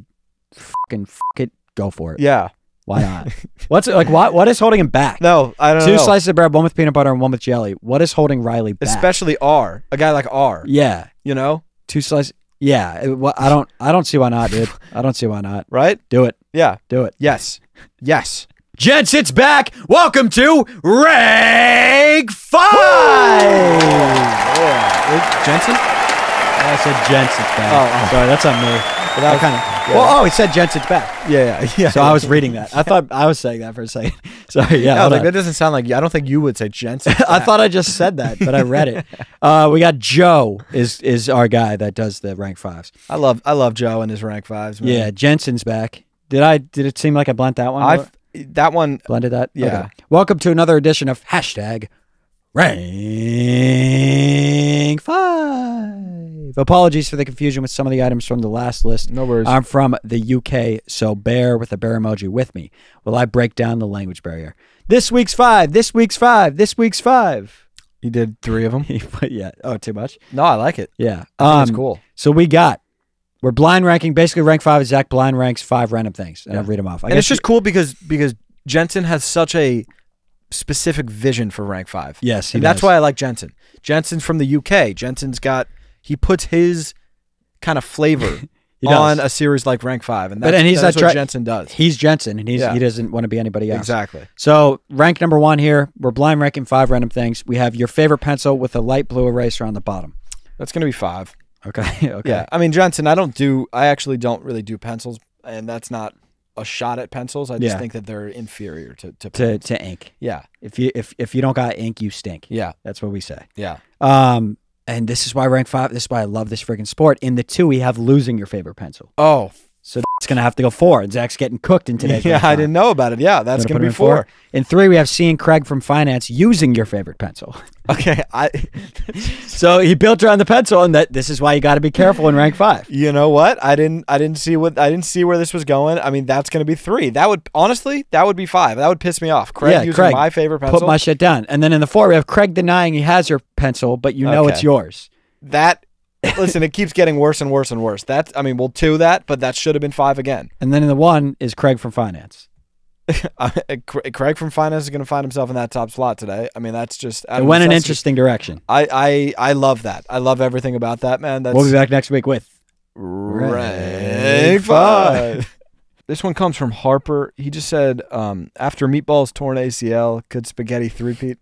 fucking fuck it, go for it. Yeah. Why not? What's it like? What is holding him back? No, I don't know. 2 slices of bread, one with peanut butter and one with jelly. What is holding Riley back? Especially R, a guy like R. Yeah, You know, 2 slices. Yeah, I don't see why not, dude. I don't see why not. right? Do it. Yeah. Do it. Yes. Gents, it's back. Welcome to Rank 5. Yeah. Jensen? I said gents, it's back. Oh. Sorry, that's on me. That kind of. yeah. Well, he said gents, it's back. Yeah. So I was reading that. I thought I was saying that for a second. Sorry. Yeah. I was hold like, on. that doesn't sound like. I don't think you would say Jensen. I thought I just said that, but I read it. We got Joe is our guy that does the rank 5s. I love Joe and his rank 5s. Man. Yeah, Jensen's back. Did it seem like I blended that one? That one. Blended that? Yeah. Okay. Welcome to another edition of hashtag Rank 5. Apologies for the confusion with some of the items from the last list. No worries. I'm from the UK, so bear with the bear emoji with me while I break down the language barrier. This week's 5. You did 3 of them. Yeah. Oh, too much? No, I like it. Yeah. I think it's cool. So we're blind ranking. Basically, rank 5 is Zach blind ranks 5 random things, and I'll read them off. And it's just cool because Jensen has such a specific vision for rank 5. Yes, he and that's does. why I like Jensen. Jensen's from the UK. He puts his kind of flavor on a series like rank 5, and that's what Jensen does. He's Jensen, and he doesn't want to be anybody else. Exactly. So rank number 1 here, we're blind ranking 5 random things. We have your favorite pencil with a light blue eraser on the bottom. That's gonna be 5. Okay. Okay. Yeah. I mean, Jensen, I actually don't really do pencils, and that's not a shot at pencils. I just think that they're inferior to ink. Yeah. If you don't got ink, you stink. Yeah. That's what we say. Yeah. And this is why rank 5. This is why I love this freaking sport. In the 2, we have losing your favorite pencil. Oh. So it's gonna have to go 4. And Zach's getting cooked in today's. Yeah, I didn't know about it. Yeah, that's gonna be 4. In 3, we have seeing Craig from finance using your favorite pencil. Okay. So he built around the pencil, and this is why you got to be careful in rank 5. You know what? I didn't see where this was going. I mean, that's gonna be 3. That would be 5. That would piss me off. Craig using my favorite pencil. Put my shit down. And then in the 4, we have Craig denying he has your pencil, but you know it's yours. Listen, it keeps getting worse and worse and worse. We'll 2 that, but that should have been 5 again. And then in the 1 is Craig from finance. Craig from finance is going to find himself in that top slot today. I mean, that's just it went an interesting direction. I love that. I love everything about that, man. We'll be back next week with Rank 5. This one comes from Harper. He just said, after Meatball's torn ACL, could Spaghetti three-peat?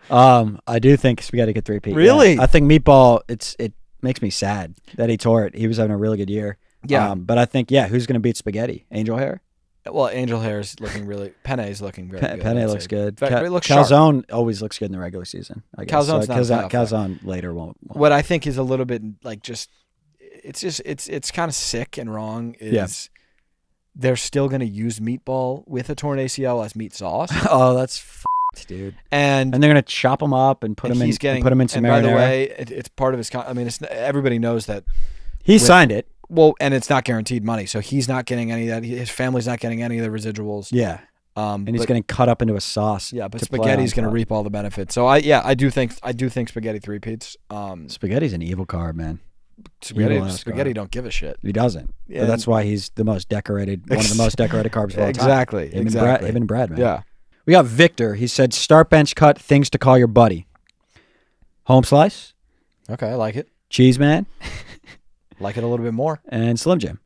I do think Spaghetti could 3-peat. Really? Yeah. I think Meatball, it makes me sad that he tore it. He was having a really good year. Yeah. But I think, who's going to beat Spaghetti? Angel Hair? Well, Angel Hair is looking really. Penne is looking very good. Penne looks good. It looks sharp. Calzone always looks good in the regular season. I guess. Calzone's not Calzone later won't. What I think is a little bit like it's kind of sick and wrong is they're still going to use meatball with a torn ACL as meat sauce. Oh, that's f***ed, dude. And they're gonna chop him up and put him in. Put him in some marinara. By the way, it's part of his. I mean, everybody knows that he signed it. Well, and it's not guaranteed money, so he's not getting any of that. His family's not getting any of the residuals. Yeah. And he's getting cut up into a sauce. Yeah, but Spaghetti's going to reap all the benefits. So I do think Spaghetti three-peats. Spaghetti's an evil card, man. Spaghetti don't give a shit. He doesn't. Yeah, but that's why he's the most decorated, one of the most decorated carbs of all time. Exactly. Him and Brad, man. Yeah. We got Victor. He said, start bench cut, things to call your buddy. Home slice. Okay, I like it. Cheese man. Like it a little bit more. And Slim Jim.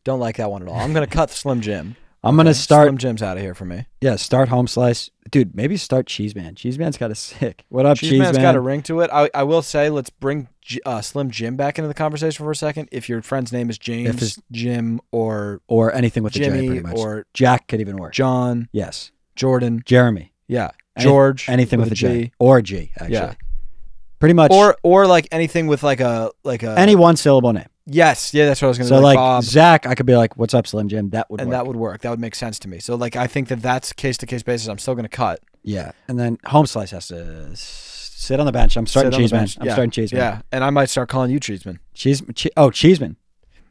Don't like that one at all. I'm going to cut Slim Jim. I'm going to start. Slim Jim's out of here for me. Yeah, start home slice. Dude, maybe start Cheese Man. Cheese Man's got a sick. What up, Cheese Man? Cheese Man's got a ring to it. I will say, let's bring Slim Jim back into the conversation for a second. If your friend's name is James, Jim, or anything with Jimmy, a J, pretty much. Or Jack could even work. John. Yes. Jordan. Jeremy. Yeah. George. Anything with a J. Or a G, actually. Yeah. Pretty much. Or like anything with like a any one syllable name. Yes, yeah, that's what I was going to say. So like Bob. Zach, I could be like, "What's up, Slim Jim?" That would work. That would work. That would make sense to me. So like, I think that's case to case basis. I'm still going to cut. Yeah, and then home slice has to sit on the bench. I'm starting Cheeseman. I'm starting Cheeseman. Yeah, and I might start calling you Cheeseman. Cheeseman.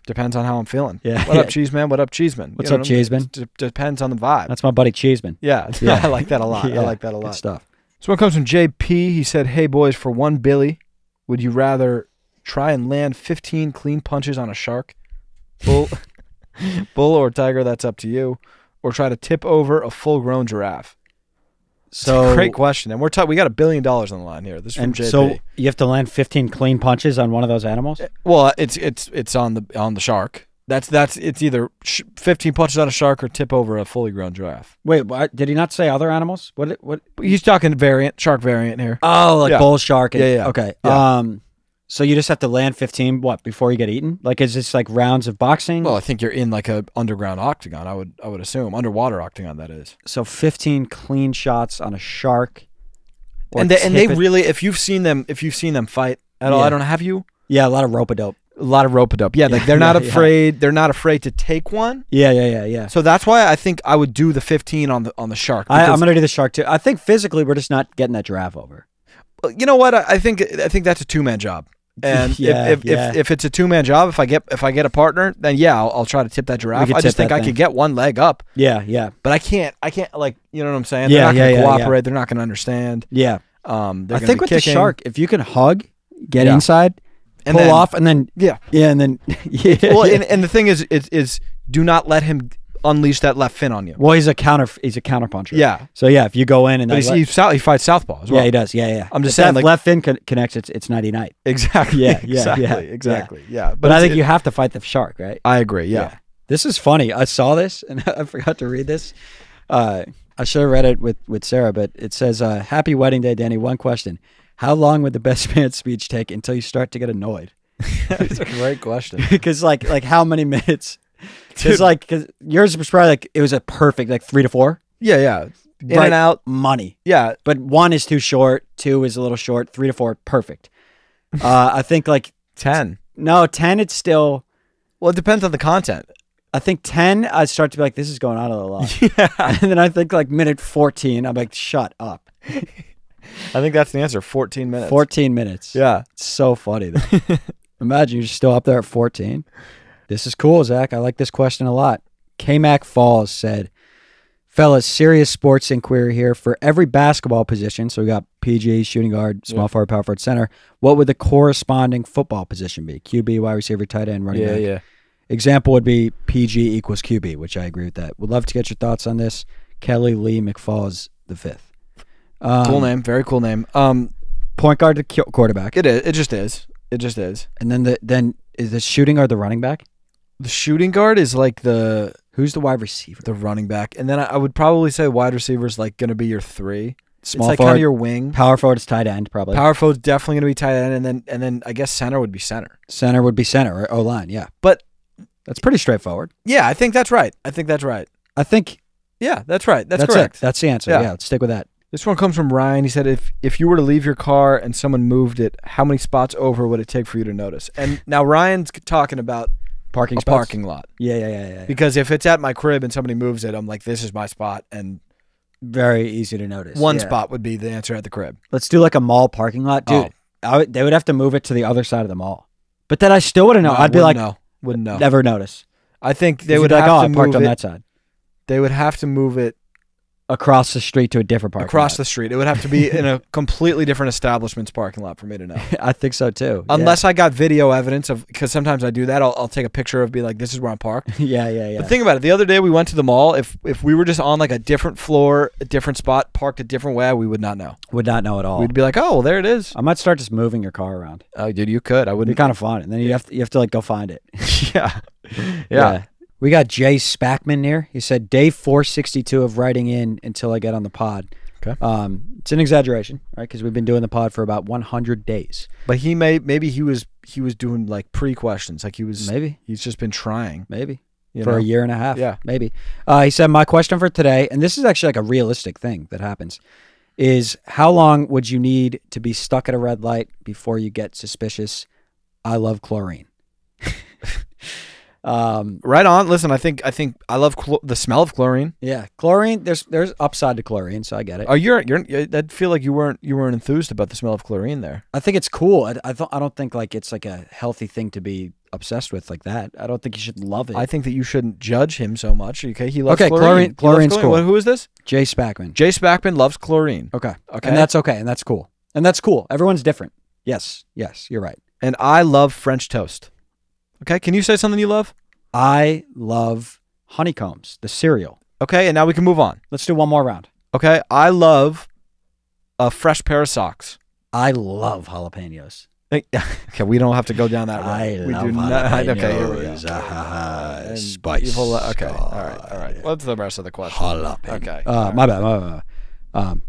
Depends on how I'm feeling. Yeah. What up, Cheeseman? What up, Cheeseman? What's up, Cheeseman? Depends on the vibe. That's my buddy Cheeseman. Yeah, I like that a lot. I like that a lot. Good stuff. So one comes from JP. He said, "Hey boys, for one Billy, would you rather try and land 15 clean punches on a shark, bull or tiger? That's up to you. Or try to tip over a full-grown giraffe?" So great question, and we got $1 billion on the line here. This is from JP. So you have to land 15 clean punches on one of those animals. Well, it's on the shark. It's either 15 punches on a shark or tip over a fully grown giraffe. Wait, did he not say other animals? What? He's talking shark variant here. Oh, like bull shark. Yeah. Okay. Yeah. So you just have to land 15 before you get eaten? Like, is this like rounds of boxing? Well, I think you're in like a underground octagon. I would assume underwater octagon, that is. So 15 clean shots on a shark. And they really, if you've seen them fight at all, I don't know, have you? Yeah, a lot of rope-a-dope. Yeah, like they're not afraid. Yeah. They're not afraid to take one. Yeah. So that's why I think I would do the 15 on the shark. I'm gonna do the shark too. I think physically we're just not getting that giraffe over. You know what? I think that's a two-man job. And if it's a two-man job, if I get a partner, then I'll try to tip that giraffe. I just think I could get one leg up. Yeah. But I can't like, you know what I'm saying? They're not going to cooperate. They're not going to understand. Yeah. I think with the shark, if you can hug, get inside, and pull off, and then and then Well, and the thing is do not let him unleash that left fin on you. Well, he's a counter puncher. Yeah. So if you go in and he fights southpaw as well. Yeah, he does. Yeah. I'm just saying, like, left fin connects. It's nighty night. Exactly. Exactly. Yeah. But I think you have to fight the shark, right? I agree. Yeah. This is funny. I saw this and I forgot to read this. I should have read it with Sarah, but it says, "Happy wedding day, Danny. One question: how long would the best man speech take until you start to get annoyed?" That's a great question. Because like how many minutes? Because yours was probably like, it was a perfect like 3 to 4. Yeah. In and out money. Yeah. But 1 is too short, 2 is a little short, 3 to 4 perfect. I think like 10. No, 10 it's still. Well, it depends on the content. I think 10 I start to be like, this is going on a lot. Yeah. And then I think like minute 14 I'm like, shut up. I think that's the answer. 14 minutes. 14 minutes. Yeah. It's so funny though. Imagine you're still up there at 14. This is cool, Zach. I like this question a lot. K-Mac Falls said, fellas, serious sports inquiry here. For every basketball position, so we got PG, shooting guard, small forward, power forward, center, what would the corresponding football position be? QB, wide receiver, tight end, running back. Yeah. Example would be PG equals QB, which I agree with that. Would love to get your thoughts on this. Kelly Lee McFalls V. Cool name. Very cool name. Point guard to quarterback. It is. It just is. And then is the shooting guard the running back? The shooting guard is like who's the wide receiver? The running back. And then I would probably say wide receiver is like going to be your 3. Small it's like forward, kind of your wing. Power forward is tight end, probably. Power forward is definitely going to be tight end, and then I guess center would be center. Center would be center, or O-line, yeah. But that's pretty straightforward. Yeah, I think that's right. yeah, that's right. That's correct. That's the answer. Yeah, let's stick with that. This one comes from Ryan. He said, if you were to leave your car and someone moved it, how many spots over would it take for you to notice? And now Ryan's talking about parking a spots? parking lot. Yeah. Because if it's at my crib and somebody moves it, I'm like, this is my spot, and Very easy to notice. one Yeah. spot would be the answer at the crib. Let's do like a mall parking lot, dude. They would have to move it to the other side of the mall. But then I still wouldn't know. I'd be like, wouldn't know. never notice. I think they You'd would be like, have oh, to I parked move on it. that side. They would have to move it Across the street to a different parking across lot. the street. It would have to be in a completely different establishment's parking lot for me to know. I think so too. Unless I got video evidence of, because sometimes I do that. I'll take a picture of, be like, this is where I'm parked. Yeah. But think about it. The other day we went to the mall. If we were just on like a different floor, a different spot, parked a different way, we would not know. Would not know at all. We'd be like, oh, well, there it is. I might start just moving your car around. Oh, dude, you could. I It'd be wouldn't. kind of fun, and then you have to like go find it. Yeah. We got Jay Spackman here. He said, day 462 of writing in until I get on the pod. Okay. It's an exaggeration, right? Because we've been doing the pod for about 100 days. But maybe he was doing like pre-questions. Like he's just been trying. Maybe. You For know? a year and a half. Yeah. Maybe. He said, my question for today, and this is actually like a realistic thing that happens, is how long would you need to be stuck at a red light before you get suspicious? I love chlorine. Right on. Listen, I think I love the smell of chlorine. Yeah, chlorine. There's upside to chlorine, so I get it. Oh, I'd feel like you weren't enthused about the smell of chlorine there. I think it's cool. I don't think like it's like a healthy thing to be obsessed with like that. I don't think you should love it. I think that you shouldn't judge him so much. Okay, he loves Okay, chlorine. chlorine's cool. Who is this? Jay Spackman. Jay Spackman loves chlorine. Okay, Okay. and that's okay, and that's cool, and that's cool. Everyone's different. Yes, you're right. And I love French toast. Okay, can you say something you love? I love honeycombs, the cereal. Okay, and now we can move on. Let's do one more round. Okay, I love a fresh pair of socks. I love jalapenos. Okay, we don't have to go down that road. I we love do jalapenos. Okay, here we go. And Spice. Okay, all right. What's the rest of the question? Jalapeno. Okay. My bad.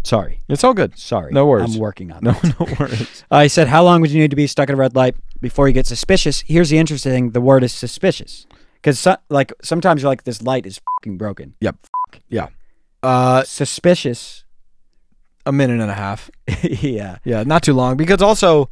Sorry. It's all good. Sorry. No worries. I'm working on No, it. no worries. He said, how long would you need to be stuck at a red light before you get suspicious? Here's the interesting thing. The word is suspicious. Because sometimes you're like, this light is fucking broken. Yep. Yeah. Suspicious. A minute and a half. Yeah. Yeah, not too long. Because also,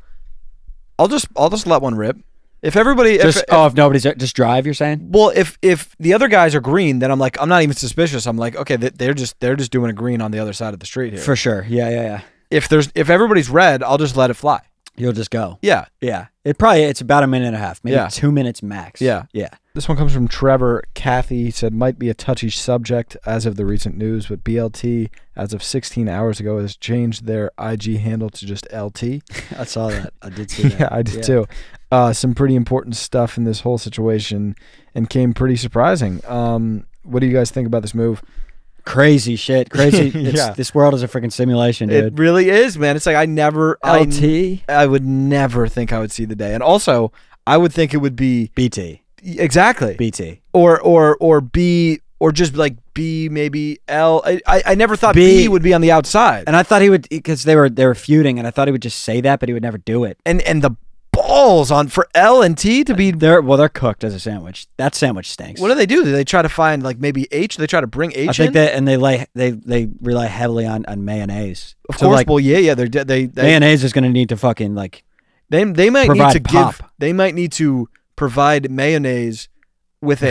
I'll just let one rip. If everybody, If nobody's there, just drive, you're saying? well, if the other guys are green, then I'm like, I'm not even suspicious. I'm like, okay, they're just doing a green on the other side of the street here. For sure. Yeah. If everybody's red, I'll just let it fly. You'll just go. Yeah. Yeah. It's about a minute and a half, maybe Yeah. 2 minutes max. Yeah. Yeah. This one comes from Trevor. Kathy said, might be a touchy subject as of the recent news, but BLT, as of 16 hours ago, has changed their IG handle to just LT. I saw that. I did see that. Yeah, I did too. Some pretty important stuff in this whole situation and came pretty surprising. What do you guys think about this move? Crazy shit. Crazy. Yeah. This world is a freaking simulation, dude. It really is, man. It's like LT? I would never think I would see the day. And also, I would think it would be BT. exactly BT. or B, or just like B, maybe L. I never thought B would be on the outside. And I thought he would, because they were feuding, and I thought he would just say that, but he would never do it. And the balls on for L and T to be. They're cooked as a sandwich. That sandwich stinks. What do? Do they try to find like maybe H? They try to bring H. I think in? that, and they rely heavily on mayonnaise. Of So, course, like, well, yeah, they mayonnaise is going to need to fucking like. They might provide need to pop. They might need to provide mayonnaise with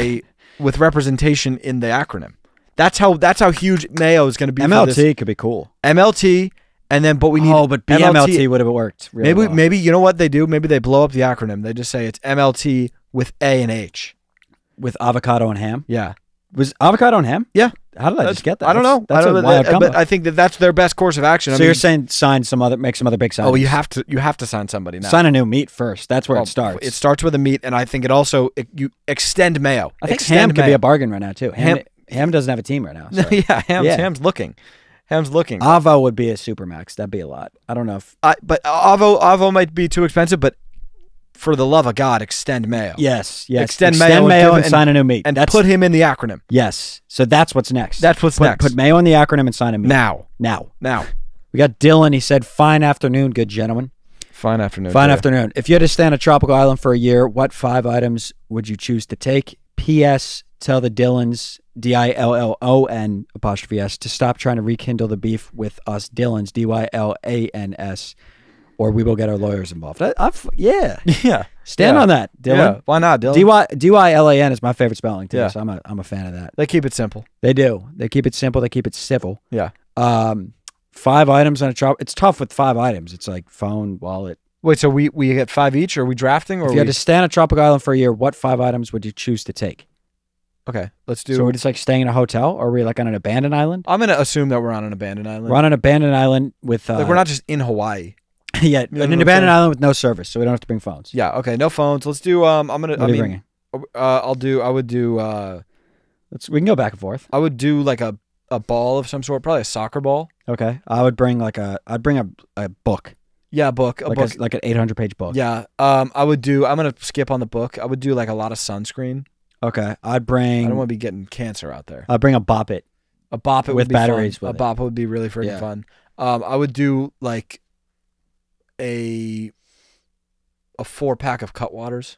representation in the acronym. That's how huge mayo is going to be. MLT for this. could be cool. MLT, and then but we need. Oh, but BMLT would have worked. Really well. Maybe you know what they do. Maybe they blow up the acronym. They just say it's MLT with A and H. With avocado and ham. Yeah. Was avocado and ham? Yeah. How did I just get that? I don't know. That's a wild combo. But I think that's their best course of action. So you're saying make some other big signings. Oh, you have to sign somebody now. Sign a new meat first. That's where it starts. It starts with a meat, and I think it also you extend mayo. I think ham could be a bargain right now too. Ham doesn't have a team right now. So. Yeah, Ham's looking. Ham's looking. Avo would be a supermax. That'd be a lot. I don't know if. But Avo might be too expensive. But for the love of God, extend mayo. Yes. Extend mayo and sign a new meat and put him in the acronym. Yes. So that's what's next. Next. Put mayo in the acronym and sign a meat. Now. We got Dylan. He said, "Fine afternoon, good gentlemen." Fine afternoon. Fine afternoon. If you had to stay on a tropical island for a year, what 5 items would you choose to take? P.S. Tell the Dylans, DILLON''S, to stop trying to rekindle the beef with us Dylans, DYLANS. or we will get our lawyers involved. Yeah. Yeah. Stand on that, Dylan. Yeah. Why not, Dylan? DYLAN is my favorite spelling too, Yeah. so I'm a fan of that. They keep it simple. They do. They keep it simple. They keep it civil. Yeah. 5 items on a trop. It's tough with 5 items. It's like phone, wallet. Wait, so we get 5 each? Or are we drafting? Or If you had to stay on a tropical island for a year, what 5 items would you choose to take? Okay, let's do. So we're just like staying in a hotel, or are we like on an abandoned island? I'm gonna assume that we're on an abandoned island. We're on an abandoned island with like we're not just in Hawaii. yeah, know an what I'm abandoned saying? island with no service, so we don't have to bring phones. Yeah. Okay. No phones. Let's do. I'm gonna. What are you bringing? I would do. We can go back and forth. I would do like a ball of some sort, probably a soccer ball. Okay, I'd bring a book. Yeah, a book. Like an 800-page book. Yeah. I would do. I'm gonna skip on the book. I would do like a lot of sunscreen. Okay, I don't want to be getting cancer out there. I'd bring a Bop It. A Bop It with would be batteries fun. with A it. Bop It would be really freaking Yeah. fun. I would do like a 4-pack of Cutwaters.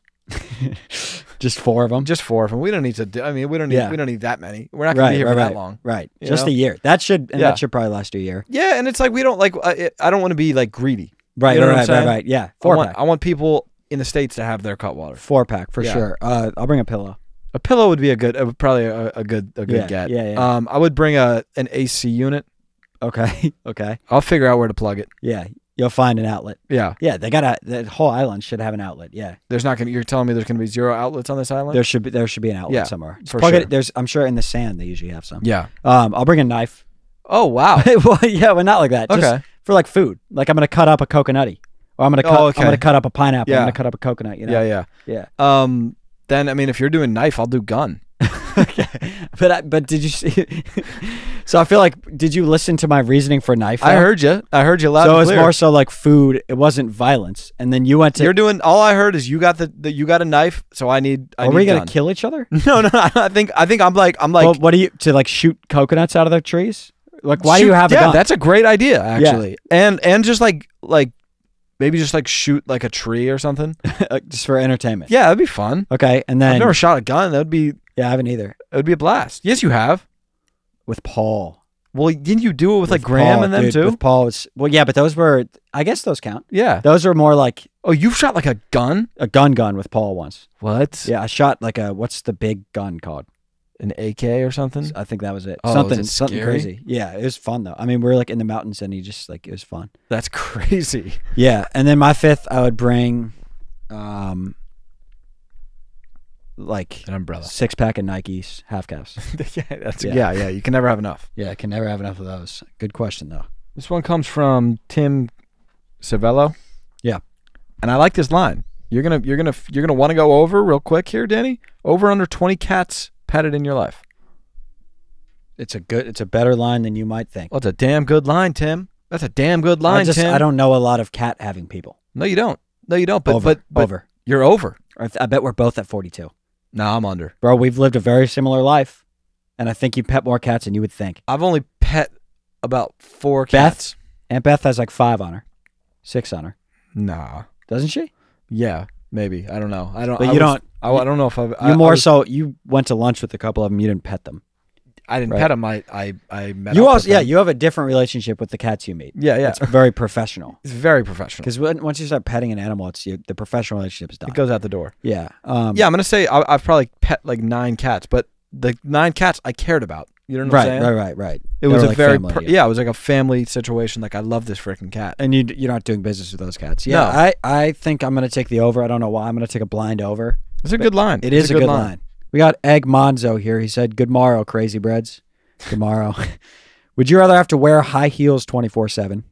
Just 4 of them. Just 4 of them. We don't need to do. I mean, we don't need that many. We're not gonna Right, be here right, for that right. long. Right. You Just know? a year. That should Yeah. probably last a year. Yeah, and it's like we don't like. I don't want to be like greedy. Right. You know what I'm right. saying? Right. Yeah. I 4-pack. want people in the States to have their Cutwater. 4-pack for Yeah. sure. I'll bring a pillow. A pillow would be probably a good Yeah, get. yeah. I would bring an AC unit. Okay. Okay. I'll figure out where to plug it. Yeah. You'll find an outlet. Yeah. Yeah. The whole island should have an outlet. Yeah. There's not gonna. You're telling me there's gonna be 0 outlets on this island? There should be an outlet Yeah, somewhere. Just for plug sure. it. I'm sure in the sand they usually have some. Yeah. I'll bring a knife. Oh wow. Well, yeah, well, not like that. Just Okay. for like food. Like I'm gonna cut up a coconutty, or I'm gonna cut. Oh, okay. I'm gonna cut up a pineapple. Yeah. I'm gonna cut up a coconut. You know. Yeah. Yeah. Then I mean, if you're doing knife, I'll do gun. Okay. But did you see? So I feel like, did you listen to my reasoning for knife? I heard you. I heard you loud So and it was clear. more so like food. It wasn't violence. And then you went to. You're doing. All I heard is you got you got a knife. So I need. Are we gonna gun. kill each other? No. I think I'm like. Well, what do you to like shoot coconuts out of the trees? Like why do you have a yeah, gun? that's a great idea actually. And just like maybe just like shoot like a tree or something. just for entertainment. Yeah, that'd be fun. Okay, and then I've never shot a gun. That would be. yeah, I haven't either. It would be a blast. Yes, you have. With Paul. Well, didn't you do it with like Graham Paul, and them dude, too? With Paul, well, yeah, but those were. I guess those count. Yeah. Those were more like Oh, you've shot like a gun? a gun with Paul once. What? Yeah, I shot like what's the big gun called? An AK or something? I think that was it. Oh, something was it something scary? crazy. Yeah, it was fun though. I mean, we were like in the mountains and it was fun. That's crazy. Yeah, and then my 5th, I would bring, like An umbrella. 6-pack of Nikes, half calves. Yeah. You can never have enough. Yeah, I can never have enough of those. Good question though. This one comes from Tim Savello. Yeah. And I like this line. You're gonna want to go over real quick here, Danny. Over under 20 cats petted in your life. It's a better line than you might think. Well, it's a damn good line, Tim. That's a damn good line, Tim. I don't know a lot of cat having people. No, you don't. But Over. but Over. you're over. I bet we're both at 42. No, I'm under. Bro, we've lived a very similar life, and I think you pet more cats than you would think. I've only pet about 4 Beth? cats. Aunt Beth has like 5 on her. 6 on her. Nah. Doesn't she? Yeah, maybe. I don't know. I don't. But I don't. don't know if I've. You went to lunch with a couple of them. You didn't pet them. I didn't Right. pet them. I met. You up also, with them. you have a different relationship with the cats you meet. Yeah. It's very professional. It's very professional. Because once you start petting an animal, the professional relationship is done. It goes out the door. Yeah. Yeah, I'm gonna say I've probably pet like 9 cats, but the 9 cats I cared about. You know what I'm saying? Right. It was They a were like very family to you. yeah. It was like a family situation. Like I love this freaking cat. And you're not doing business with those cats. Yeah. No. I think I'm gonna take the over. I don't know why. I'm gonna take a blind over. It's a good line. It is a good line. We got Egg Monzo here. He said, "Good morrow, crazy breads. Good morrow." Would you rather have to wear high heels 24/7,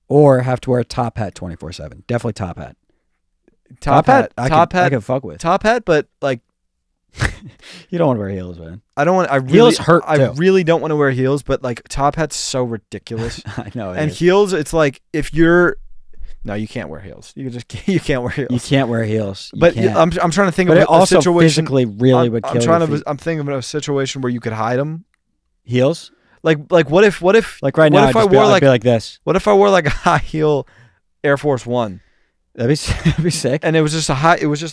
or have to wear a top hat 24/7? Definitely top hat. Top hat. I can fuck with. Top hat, but like You don't want to wear heels, man. I don't want. I really, Heels hurt, I too. really don't want to wear heels, but like top hat's so ridiculous. I know. it And is. heels, it's like if you're. No, you can't wear heels. You can't wear heels. You can't wear heels. You But can't. I'm trying to think But of it a also situation. physically really would kill your feet. I'm thinking of a situation where you could hide them. Heels? Like what if Like right what now, if I'd I'd be like this. what if I wore like a high heel Air Force One That'd be sick. and it was just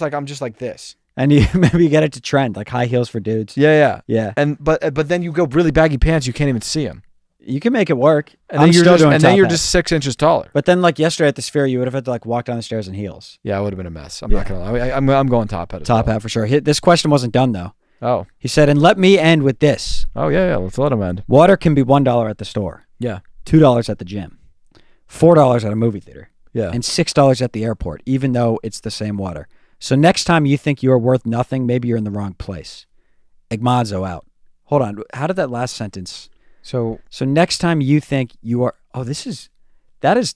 like I'm just like this. And you maybe get it to trend, like high heels for dudes. Yeah. Yeah. And but then you go really baggy pants, you can't even see them. You can make it work. And then you're just 6 inches taller. But then, like yesterday at the Sphere, you would have had to like walk down the stairs in heels. Yeah, it would have been a mess. I'm not gonna lie. I'm going top hat. Top hat for sure. This question wasn't done though. Oh. He said, and let me end with this. Oh yeah. Let's let him end. Water can be $1 at the store. Yeah. $2 at the gym. $4 at a movie theater. Yeah. And $6 at the airport, even though it's the same water. So next time you think you are worth nothing, maybe you're in the wrong place. Igmazo out. Hold on. How did that last sentence? So next time you think you are, that is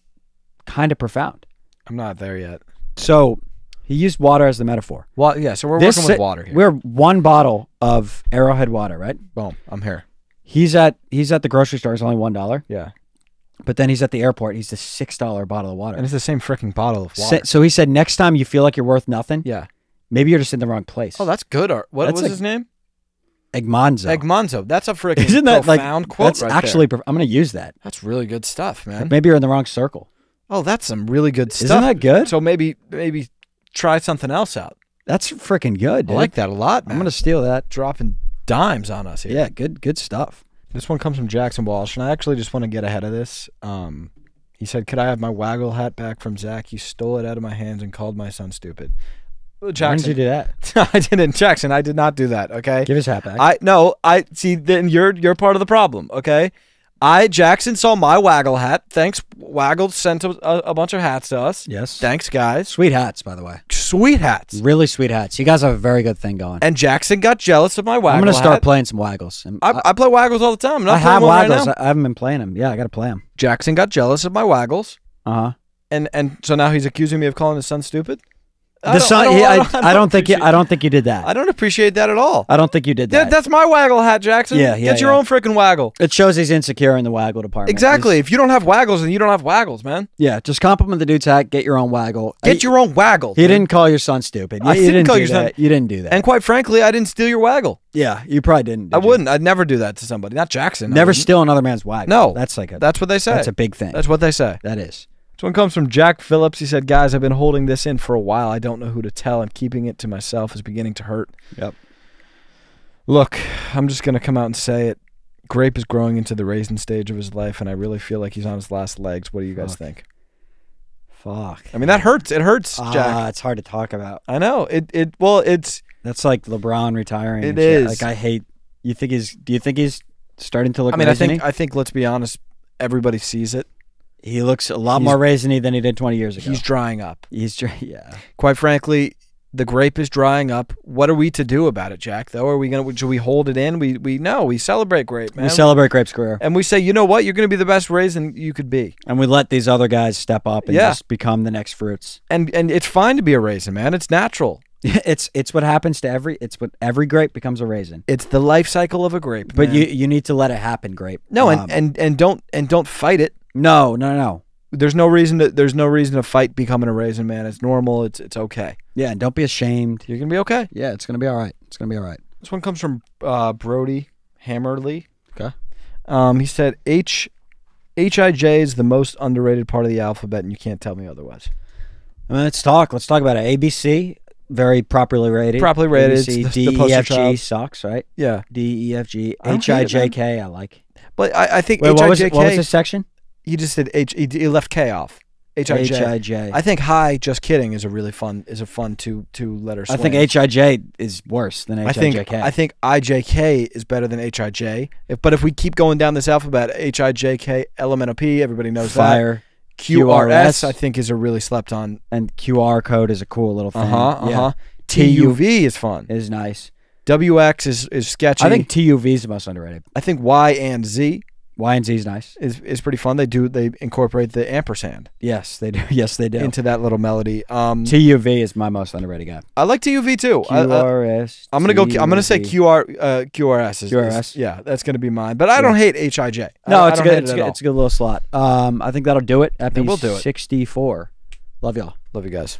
kind of profound. I'm not there yet. So he used water as the metaphor. Well, yeah. So we're working with water here. We're 1 bottle of Arrowhead water, right? Boom. I'm here. He's at the grocery store. It's only $1. Yeah. But then he's at the airport. He's the $6 bottle of water. And it's the same freaking bottle of water. So he said, next time you feel like you're worth nothing, yeah, maybe you're just in the wrong place. Oh, that's good art. What was his name? Egmonzo. That's a freaking Isn't that profound quote that's right actually, there. I'm going to use that. That's really good stuff, man. Maybe you're in the wrong circle. Oh, that's some really good stuff. Isn't that good? So maybe try something else out. That's freaking good, dude. I like that a lot, man. I'm going to steal that. Dropping dimes on us here. Yeah, good stuff. This one comes from Jackson Walsh, and I actually just want to get ahead of this. He said, could I have my waggle hat back from Zach? You stole it out of my hands and called my son stupid. Jackson, Why did you do that? I didn't. Jackson, I did not do that, okay? Give his hat back. I see, then you're part of the problem, okay? Jackson saw my waggle hat. Thanks, Waggle sent a bunch of hats to us. Yes. Thanks, guys. Sweet hats, by the way. Sweet hats. Really sweet hats. You guys have a very good thing going. And Jackson got jealous of my waggle hat. I'm going to start playing some waggles. I play waggles all the time. I'm not I have playing one waggles. right now. I haven't been playing them. Yeah, I got to play them. Jackson got jealous of my waggles. Uh-huh. And so now he's accusing me of calling his son stupid? I don't think you did that. I don't appreciate that at all. I don't think you did that. That's my waggle hat, Jackson. Yeah. Get your own freaking waggle. It shows he's insecure in the waggle department. Exactly. If you don't have waggles, then you don't have waggles, man. Yeah, just compliment the dude's hat. Get your own waggle. Get your own waggle. He didn't call your son stupid. I didn't call your son. You didn't do that. And quite frankly, I didn't steal your waggle. Yeah, you probably didn't. I wouldn't. I'd never do that to somebody. Not Jackson. Never steal another man's waggle. No. That's what they say. That's a big thing. That's what they say. That is. This one comes from Jack Phillips. He said, guys, I've been holding this in for a while. I don't know who to tell, and keeping it to myself is beginning to hurt. Yep. Look, I'm just going to come out and say it. Grape is growing into the raisin stage of his life, and I really feel like he's on his last legs. What do you guys think? Fuck. I mean, that hurts. It hurts, Jack. It's hard to talk about. I know. It's That's like LeBron retiring. It is. Like, I hate. Do you think he's starting to look? I mean, raisiny? I think. Let's be honest. Everybody sees it. He looks a lot more raisiny than he did 20 years ago. He's drying up. Yeah. Quite frankly, the grape is drying up. What are we to do about it, Jack? Though, should we hold it in? We celebrate grape, man. We celebrate Grape's career, and we say, you know what? You're going to be the best raisin you could be. And we let these other guys step up and just become the next fruits. And it's fine to be a raisin, man. It's natural. It's what happens to every grape becomes a raisin. It's the life cycle of a grape. But man. you need to let it happen, grape. No, and don't fight it. No. There's no reason to fight becoming a raisin, man. It's normal. It's okay. Yeah, and don't be ashamed. You're gonna be okay. Yeah, it's gonna be all right. It's gonna be all right. This one comes from Brody Hammerly. Okay. He said HIJ is the most underrated part of the alphabet, and you can't tell me otherwise. Let's talk about it. ABC, very properly rated. Properly rated. ABC, the D, E, F, G sucks, right? Yeah. D, E, F, G, I don't H, I, J, K. I like. But I think Wait, HIJK. what was this section? He just did he left K off. HIJ. I think hi, just kidding is a fun two-letter swing. I think HIJ is worse than HIJK. I think IJK is better than HIJ. But if we keep going down this alphabet, HIJK, LMNOP, everybody knows Fire, that. QRS, I think, is a really slept on. And QR code is a cool little thing. Yeah. TUV is fun. Is nice. WX is sketchy. I think TUV is the most underrated. I think Y and Z. Y and Z is nice. Is pretty fun. They incorporate the ampersand. Yes, they do. Yes, they do. Into that little melody. TUV is my most underrated guy. I like TUV too. QRS. I'm gonna say QRS. QRS. Yeah, that's gonna be mine. But I don't hate HIJ. No, it's good. It's a good little slot. I think that'll do it. Epi we'll do it. 64. Love y'all. Love you guys.